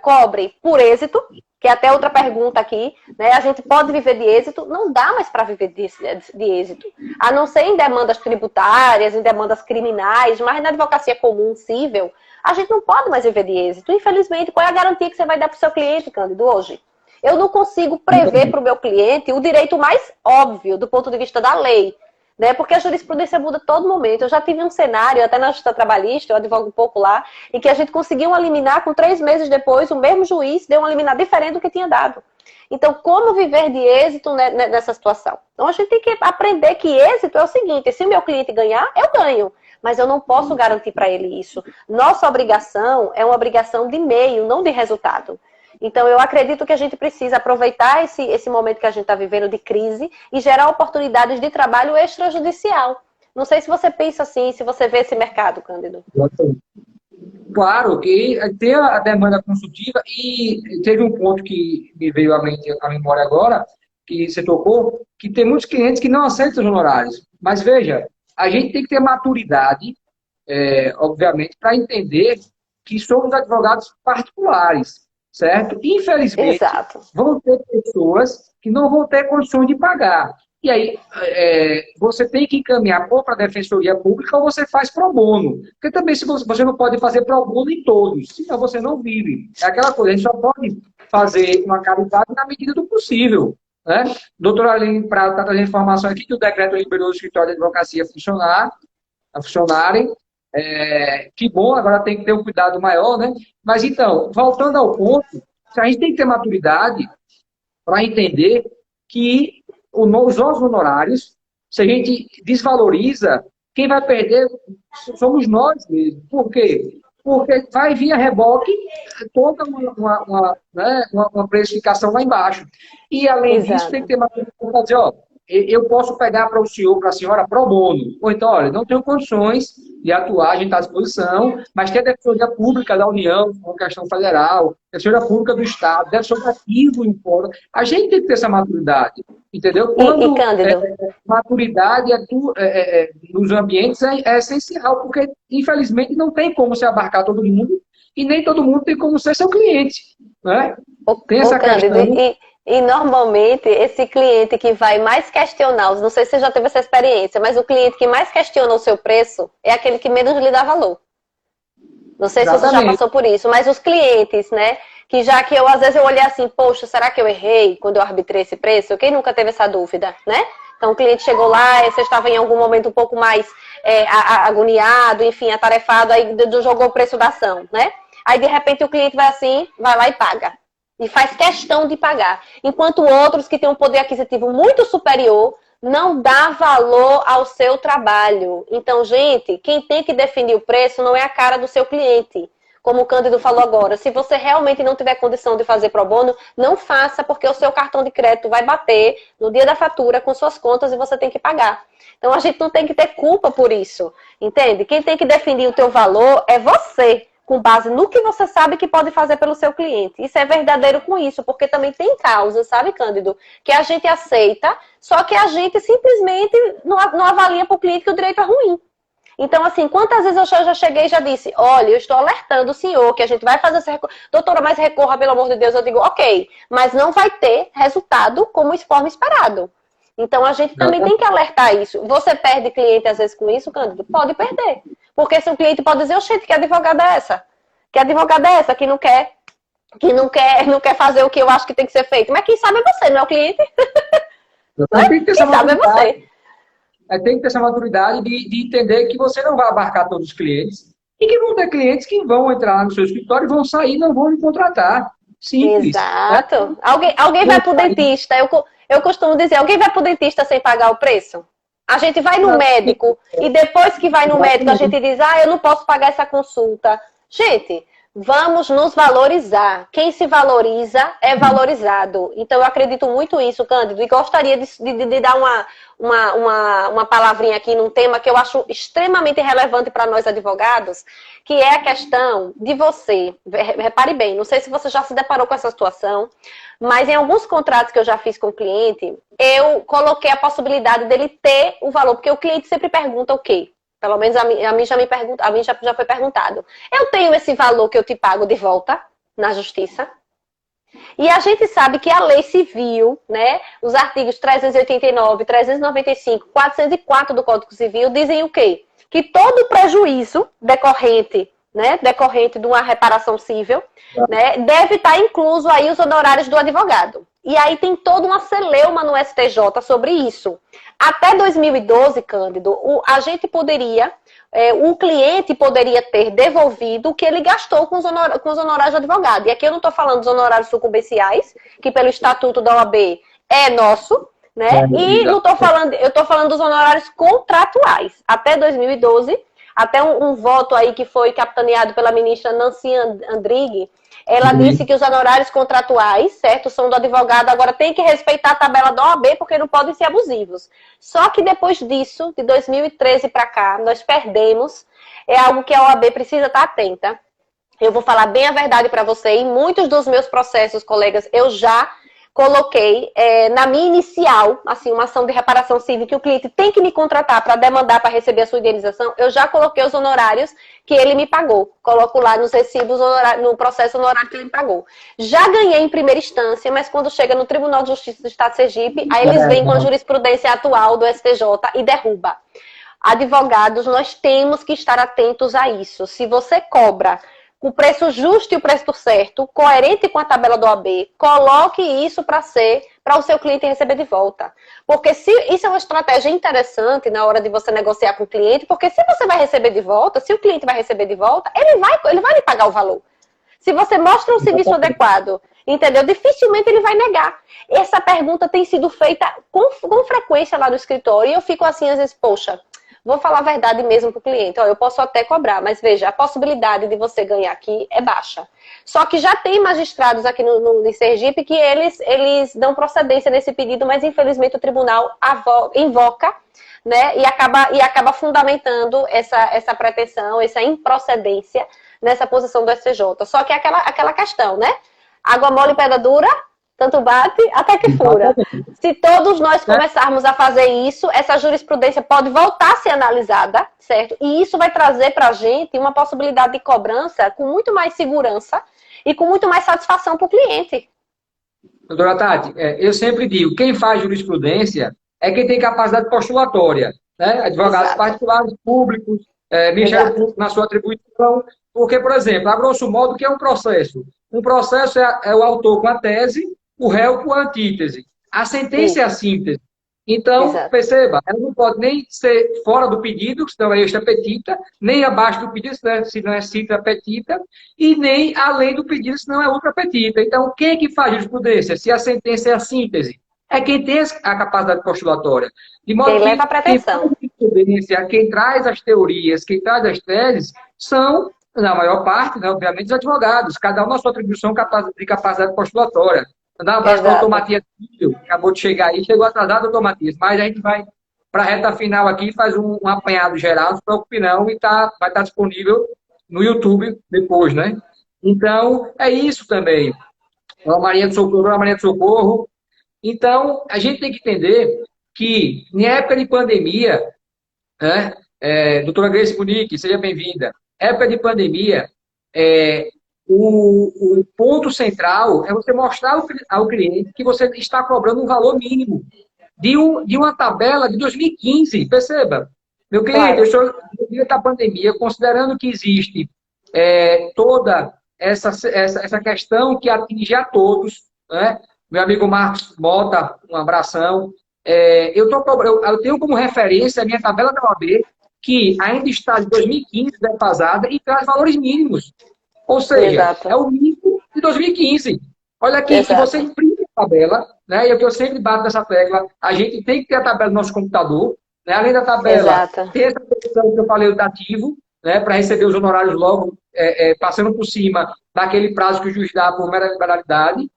cobre por êxito, que é até outra pergunta aqui, né? A gente pode viver de êxito? Não dá mais para viver de êxito. A não ser em demandas tributárias, em demandas criminais, mas na advocacia comum, civil, a gente não pode mais viver de êxito. Infelizmente, qual é a garantia que você vai dar para o seu cliente, Cândido, hoje? Eu não consigo prever para o meu cliente o direito mais óbvio do ponto de vista da lei. né? Porque a jurisprudência muda a todo momento. Eu já tive um cenário, até na Justiça Trabalhista, eu advogo um pouco lá, em que a gente conseguiu uma liminar com 3 meses depois, o mesmo juiz deu uma liminar diferente do que tinha dado. Então, como viver de êxito nessa situação? Então, a gente tem que aprender que êxito é o seguinte: se o meu cliente ganhar, eu ganho. Mas eu não posso garantir para ele isso. Nossa obrigação é uma obrigação de meio, não de resultado. Então, eu acredito que a gente precisa aproveitar esse momento que a gente está vivendo de crise e gerar oportunidades de trabalho extrajudicial. Não sei se você pensa assim, se você vê esse mercado, Cândido.
Claro, que tem a demanda consultiva e teve um ponto que me veio à memória agora, que você tocou, que tem muitos clientes que não aceitam os honorários. Mas veja, a gente tem que ter maturidade, obviamente, para entender que somos advogados particulares, certo? Infelizmente,
Exato.
vão ter pessoas que não vão ter condições de pagar. E aí, você tem que encaminhar ou para a Defensoria Pública ou você faz pro bono. Porque também você não pode fazer pro bono em todos, senão você não vive. É aquela coisa, a gente só pode fazer uma caridade na medida do possível. Né? Doutora Aline Prado está trazendo informação aqui que o decreto liberou o escritório de advocacia a funcionarem. Que bom, agora tem que ter um cuidado maior, né? Mas então, voltando ao ponto, a gente tem que ter maturidade para entender que os nossos honorários, se a gente desvaloriza, quem vai perder somos nós mesmos. Por quê? Porque vai vir a reboque toda uma precificação lá embaixo. E, além disso, tem que ter maturidade para dizer, ó, eu posso pegar para o senhor, para a senhora, pro bono. Ou então, olha, não tenho condições de atuar, a gente está à disposição, mas tem a Defensoria Pública da União, com questão federal, a Defensoria Pública do Estado, Defensoria Ativo em fora. A gente tem que ter essa maturidade, entendeu? Quando maturidade nos ambientes é essencial, porque, infelizmente, não tem como se abarcar todo mundo e nem todo mundo tem como ser seu cliente. Né? Tem essa questão...
E normalmente, esse cliente que vai mais questionar, não sei se você já teve essa experiência, mas o cliente que mais questiona o seu preço é aquele que menos lhe dá valor. Não sei se você já passou por isso, mas os clientes, né, que às vezes eu olhei assim, poxa, será que eu errei quando eu arbitrei esse preço? Quem nunca teve essa dúvida, né? Então o cliente chegou lá, você estava em algum momento um pouco mais agoniado, enfim, atarefado, aí jogou o preço da ação, né? Aí de repente o cliente vai lá e paga. E faz questão de pagar. Enquanto outros que têm um poder aquisitivo muito superior não dá valor ao seu trabalho. Então, gente, quem tem que definir o preço não é a cara do seu cliente. Como o Cândido falou agora, se você realmente não tiver condição de fazer pro bono, não faça, porque o seu cartão de crédito vai bater no dia da fatura com suas contas e você tem que pagar. Então, a gente não tem que ter culpa por isso, entende? Quem tem que definir o teu valor é você, com base no que você sabe que pode fazer pelo seu cliente. Isso é verdadeiro com isso, porque também tem causas, sabe, Cândido? Que a gente aceita, só que a gente simplesmente não avalia para o cliente que o direito é ruim. Então, assim, quantas vezes eu já cheguei e já disse, olha, eu estou alertando o senhor que a gente vai fazer esse recurso. Doutora, mas recorra, pelo amor de Deus. Eu digo, ok, mas não vai ter resultado como forma esperado. Então, a gente também tem que alertar isso. Você perde cliente, às vezes, com isso, Cândido? Pode perder. Porque se o cliente pode dizer, oxente, que advogada é essa? Que advogada é essa que não quer fazer o que eu acho que tem que ser feito? Mas quem sabe é você, não é o cliente?
Quem sabe é você. Tem que ter essa maturidade de entender que você não vai abarcar todos os clientes e que vão ter clientes que vão entrar no seu escritório, vão sair e não vão lhe contratar. Simples.
Exato. Né? Alguém vai para o dentista. Eu costumo dizer, alguém vai para o dentista sem pagar o preço? A gente vai no médico e depois que vai no médico a gente diz, eu não posso pagar essa consulta. Gente, vamos nos valorizar. Quem se valoriza é valorizado. Então eu acredito muito nisso, Cândido, e gostaria de dar uma palavrinha aqui num tema que eu acho extremamente relevante para nós advogados, que é a questão de você. Repare bem, não sei se você já se deparou com essa situação, mas em alguns contratos que eu já fiz com o cliente, eu coloquei a possibilidade dele ter o valor, porque o cliente sempre pergunta o quê? Pelo menos a mim já foi perguntado. Eu tenho esse valor que eu te pago de volta na justiça? E a gente sabe que a lei civil, né, os artigos 389, 395, 404 do Código Civil dizem o quê? Que todo prejuízo decorrente de uma reparação civil, né, deve estar incluso aí os honorários do advogado. E aí tem toda uma celeuma no STJ sobre isso. Até 2012, Cândido, o cliente poderia ter devolvido o que ele gastou com os honorários de advogado. E aqui eu não estou falando dos honorários sucumbenciais, que pelo Estatuto da OAB é nosso, né? E não tô falando, eu estou falando dos honorários contratuais. Até 2012, até um voto aí que foi capitaneado pela ministra Nancy Andrighi, ela disse que os honorários contratuais, certo, são do advogado, agora tem que respeitar a tabela da OAB, porque não podem ser abusivos. Só que depois disso, de 2013 para cá, nós perdemos, é algo que a OAB precisa estar atenta. Eu vou falar bem a verdade para você, em muitos dos meus processos, colegas, eu já coloquei na minha inicial, assim, uma ação de reparação civil que o cliente tem que me contratar para demandar para receber a sua indenização, eu já coloquei os honorários que ele me pagou. Coloco lá nos recibos, no processo honorário que ele me pagou. Já ganhei em primeira instância, mas quando chega no Tribunal de Justiça do Estado de Sergipe, aí eles vêm com a jurisprudência atual do STJ e derruba. Advogados, nós temos que estar atentos a isso. Se você cobra o preço justo e o preço certo, coerente com a tabela do OAB, coloque isso para o seu cliente receber de volta. Porque isso é uma estratégia interessante na hora de você negociar com o cliente, porque se você vai receber de volta, se o cliente vai receber de volta, ele vai lhe pagar o valor. Se você mostra um serviço adequado, entendeu? Dificilmente ele vai negar. Essa pergunta tem sido feita com frequência lá no escritório, e eu fico assim, às vezes, poxa, vou falar a verdade mesmo para o cliente. Eu posso até cobrar, mas veja, a possibilidade de você ganhar aqui é baixa. Só que já tem magistrados aqui no Sergipe que eles dão procedência nesse pedido, mas infelizmente o tribunal invoca, né, e acaba fundamentando essa pretensão, essa improcedência nessa posição do STJ. Só que é aquela questão, né? Água mole e pedra dura, tanto bate até que fura. Se todos nós começarmos a fazer isso, essa jurisprudência pode voltar a ser analisada, certo? E isso vai trazer para a gente uma possibilidade de cobrança com muito mais segurança e com muito mais satisfação para o cliente.
Doutora Tati, eu sempre digo, quem faz jurisprudência é quem tem capacidade postulatória, né? Advogados particulares, públicos, Ministério Público na sua atribuição. Porque, por exemplo, a grosso modo, o que é um processo? Um processo é o autor com a tese, o réu com a antítese. A sentença é a síntese. Então, perceba, ela não pode nem ser fora do pedido, senão é extra petita, nem abaixo do pedido, senão é citra petita, e nem além do pedido, senão é ultra petita. Então, quem é que faz jurisprudência? Se a sentença é a síntese? É quem tem a capacidade postulatória. De modo
quem leva a pretensão.
Quem traz as teorias, quem traz as teses, são, na maior parte, né, obviamente, os advogados. Cada um na sua atribuição de capacidade postulatória. Mandar um abraço para o doutor Matias Filho, acabou de chegar aí, chegou atrasado, doutor Matias, mas a gente vai para a reta final aqui, faz um apanhado geral, não se preocupe não, e vai estar disponível no YouTube depois, né? Então, é isso também. A Maria de Socorro. Então, a gente tem que entender que, em época de pandemia, né, doutora Grace Munique, seja bem-vinda, época de pandemia, o ponto central é você mostrar ao cliente que você está cobrando um valor mínimo de uma tabela de 2015. Perceba, meu cliente, eu estou no dia da pandemia, considerando que existe toda essa questão que atinge a todos, né? Meu amigo Marcos Mota, um abração. Eu tenho como referência a minha tabela da OAB, que ainda está de 2015, defasada, e traz valores mínimos. Ou seja, é o mínimo de 2015. Olha aqui, se você imprime a tabela, né, e é o que eu sempre bato nessa tecla, a gente tem que ter a tabela no nosso computador, né, além da tabela, ter essa posição que eu falei, o dativo, né, para receber os honorários logo, passando por cima daquele prazo que o juiz dá por mera liberalidade.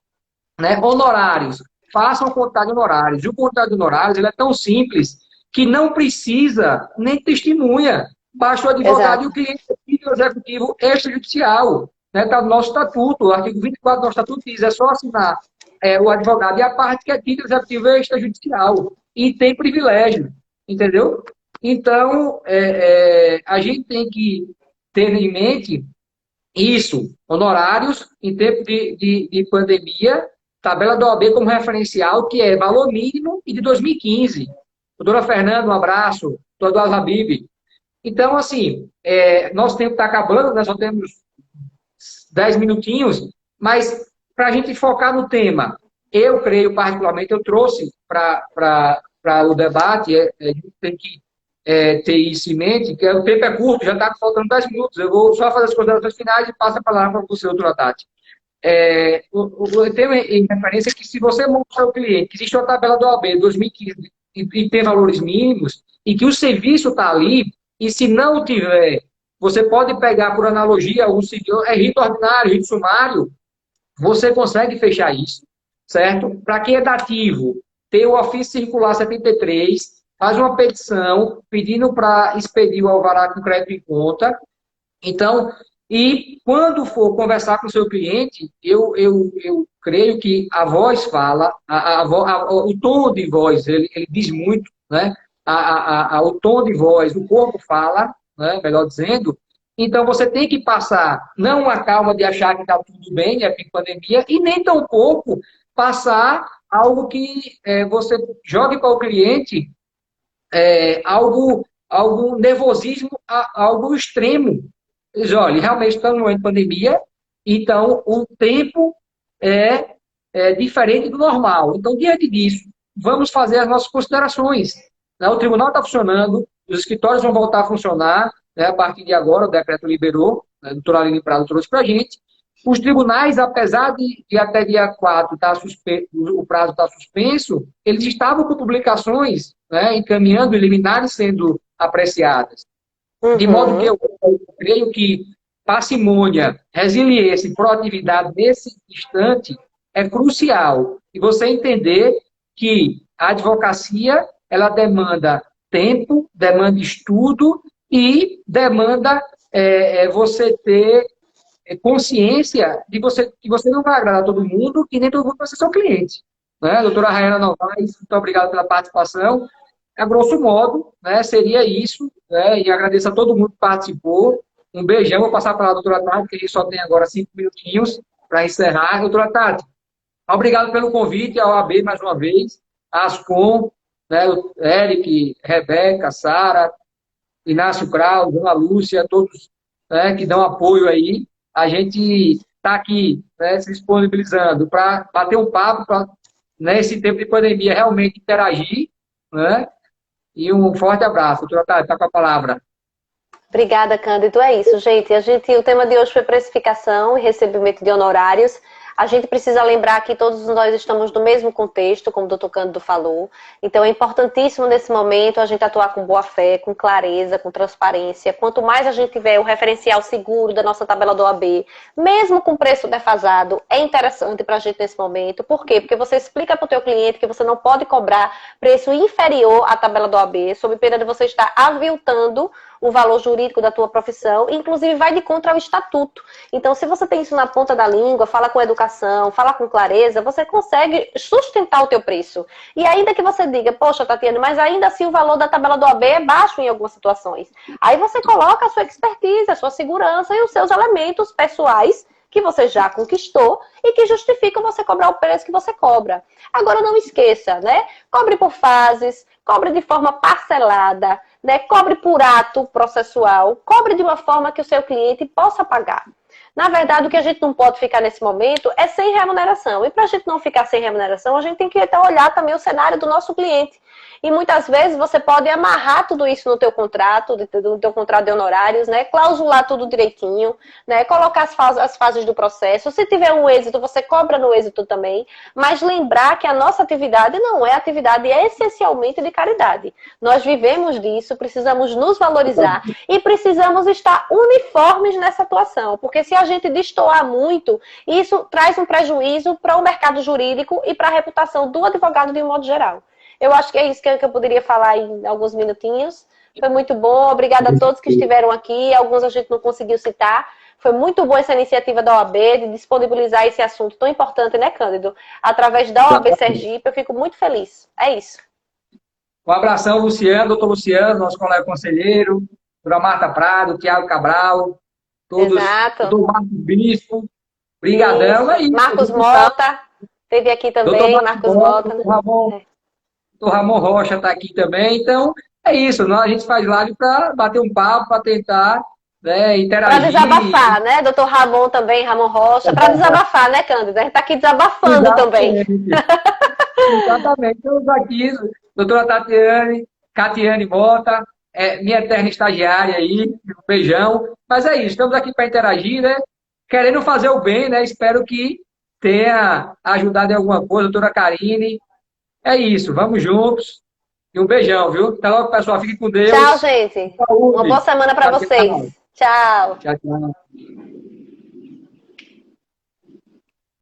Né, honorários. Façam o contrato de honorários. E o contrato de honorários ele é tão simples que não precisa nem testemunha. Basta o advogado e o cliente título executivo extrajudicial. Né, está no nosso estatuto. O artigo 24 do nosso estatuto diz, é só assinar o advogado e a parte que é título executivo extrajudicial. E tem privilégio. Entendeu? Então, a gente tem que ter em mente isso. Honorários em tempo de pandemia, tabela da OAB como referencial, que é valor mínimo e de 2015. Doutora Fernanda, um abraço. Doutor Eduardo Habib. Então, assim, nosso tempo está acabando, nós só temos 10 minutinhos, mas para a gente focar no tema, Eu creio, particularmente, eu trouxe para o debate, a gente tem que ter isso em mente, que o tempo é curto, já está faltando 10 minutos. Eu vou só fazer as considerações finais e passo a palavra para você, doutora Tati. Eu tenho em referência que se você mostrar ao cliente que existe uma tabela do OAB 2015 e tem valores mínimos, e que o serviço está ali, e se não tiver, você pode pegar, por analogia, é rito ordinário, rito sumário, você consegue fechar isso, certo? Para quem é dativo, tem o ofício circular 73, faz uma petição pedindo para expedir o alvará com crédito em conta. Então, e quando for conversar com o seu cliente, eu creio que a voz fala, o tom de voz, ele diz muito, né? O tom de voz, o corpo fala, né? Melhor dizendo. Então, você tem que passar, não a calma de achar que está tudo bem, é pandemia, e nem tampouco passar algo que você jogue para o cliente algo nervosismo, algo extremo. Diz, olha, realmente estamos no momento de pandemia, então o tempo é diferente do normal. Então, diante disso, vamos fazer as nossas considerações. Né? O tribunal está funcionando, os escritórios vão voltar a funcionar, né? A partir de agora, o decreto liberou, né? A doutora Aline Prado trouxe para a gente. Os tribunais, apesar de até dia 4 o prazo estar suspenso, eles estavam com publicações, né, encaminhando liminares sendo apreciadas. De modo que eu creio que parcimônia, resiliência e proatividade nesse instante é crucial. E você entender que a advocacia ela demanda tempo, demanda estudo e demanda você ter consciência de que você não vai agradar todo mundo e nem todo mundo vai ser seu cliente. Né? A doutora Rayana Novaes, muito obrigado pela participação. A grosso modo, né, seria isso, né, e agradeço a todo mundo que participou. Um beijão, vou passar para a doutora Tati, que a gente só tem agora 5 minutinhos para encerrar. Doutora Tati, obrigado pelo convite ao AB mais uma vez, a Ascom, né, Eric, Rebeca, Sara, Inácio Krau, Dona Lúcia, todos, né, que dão apoio aí. A gente está aqui, né, se disponibilizando para bater um papo, para, nesse tempo de pandemia, realmente interagir, né? E um forte abraço. Doutora Tati, está com a palavra.
Obrigada, Cândido. É isso, gente. O tema de hoje foi precificação e recebimento de honorários. A gente precisa lembrar que todos nós estamos no mesmo contexto, como o doutor Cândido falou. Então, é importantíssimo nesse momento a gente atuar com boa fé, com clareza, com transparência. Quanto mais a gente tiver o referencial seguro da nossa tabela do OAB, mesmo com preço defasado, é interessante para a gente nesse momento. Por quê? Porque você explica para o teu cliente que você não pode cobrar preço inferior à tabela do OAB, sob pena de você estar aviltando o valor jurídico da tua profissão, inclusive vai de contra o estatuto. Então, se você tem isso na ponta da língua, fala com educação, fala com clareza, você consegue sustentar o teu preço. E ainda que você diga, poxa, Tatiana, mas ainda assim o valor da tabela do OAB é baixo em algumas situações. Aí você coloca a sua expertise, a sua segurança e os seus elementos pessoais que você já conquistou e que justificam você cobrar o preço que você cobra. Agora, não esqueça, né? Cobre por fases, cobre de forma parcelada, né? Cobre por ato processual, cobre de uma forma que o seu cliente possa pagar. Na verdade, o que a gente não pode ficar nesse momento é sem remuneração. E para a gente não ficar sem remuneração, a gente tem que olhar também o cenário do nosso cliente. E muitas vezes você pode amarrar tudo isso no teu contrato, de honorários, né? Clausular tudo direitinho, né? Colocar as fases do processo. Se tiver um êxito, você cobra no êxito também. Mas lembrar que a nossa atividade não é atividade essencialmente de caridade. Nós vivemos disso, precisamos nos valorizar e precisamos estar uniformes nessa atuação. Porque se a gente destoar muito, isso traz um prejuízo para o mercado jurídico e para a reputação do advogado de um modo geral. Eu acho que é isso que eu poderia falar em alguns minutinhos. Foi muito bom. Obrigada a todos que estiveram aqui. Alguns a gente não conseguiu citar. Foi muito boa essa iniciativa da OAB de disponibilizar esse assunto tão importante, né, Cândido? Através da OAB Sergipe, eu fico muito feliz. É isso.
Um abração, Luciano, doutor Luciano, nosso colega conselheiro, doutora Marta Prado, Tiago Cabral, todos.
Exato.
Doutor Marcos Bispo. Obrigadão. É isso.
Marcos Mota, esteve aqui também, Marcos Mota.
O Ramon Rocha está aqui também. Então, é isso. A gente faz live para bater um papo, para tentar né,
Para
interagir.
desabafar, né? Doutor Ramon também, Ramon Rocha, para desabafar, né, Cândido? A gente está aqui desabafando também.
Exatamente. Exatamente. Estamos aqui, doutora Catiane Mota, minha eterna estagiária aí, um beijão. Mas é isso, estamos aqui para interagir, né? Querendo fazer o bem, né? Espero que tenha ajudado em alguma coisa, doutora Karine. É isso, vamos juntos. E um beijão, viu? Até logo, pessoal. Fique com
Tchau,
Deus.
gente. Uma boa
Saúde.
semana para
Tchau,
vocês.
tchau.
Tchau.
Tchau, tchau.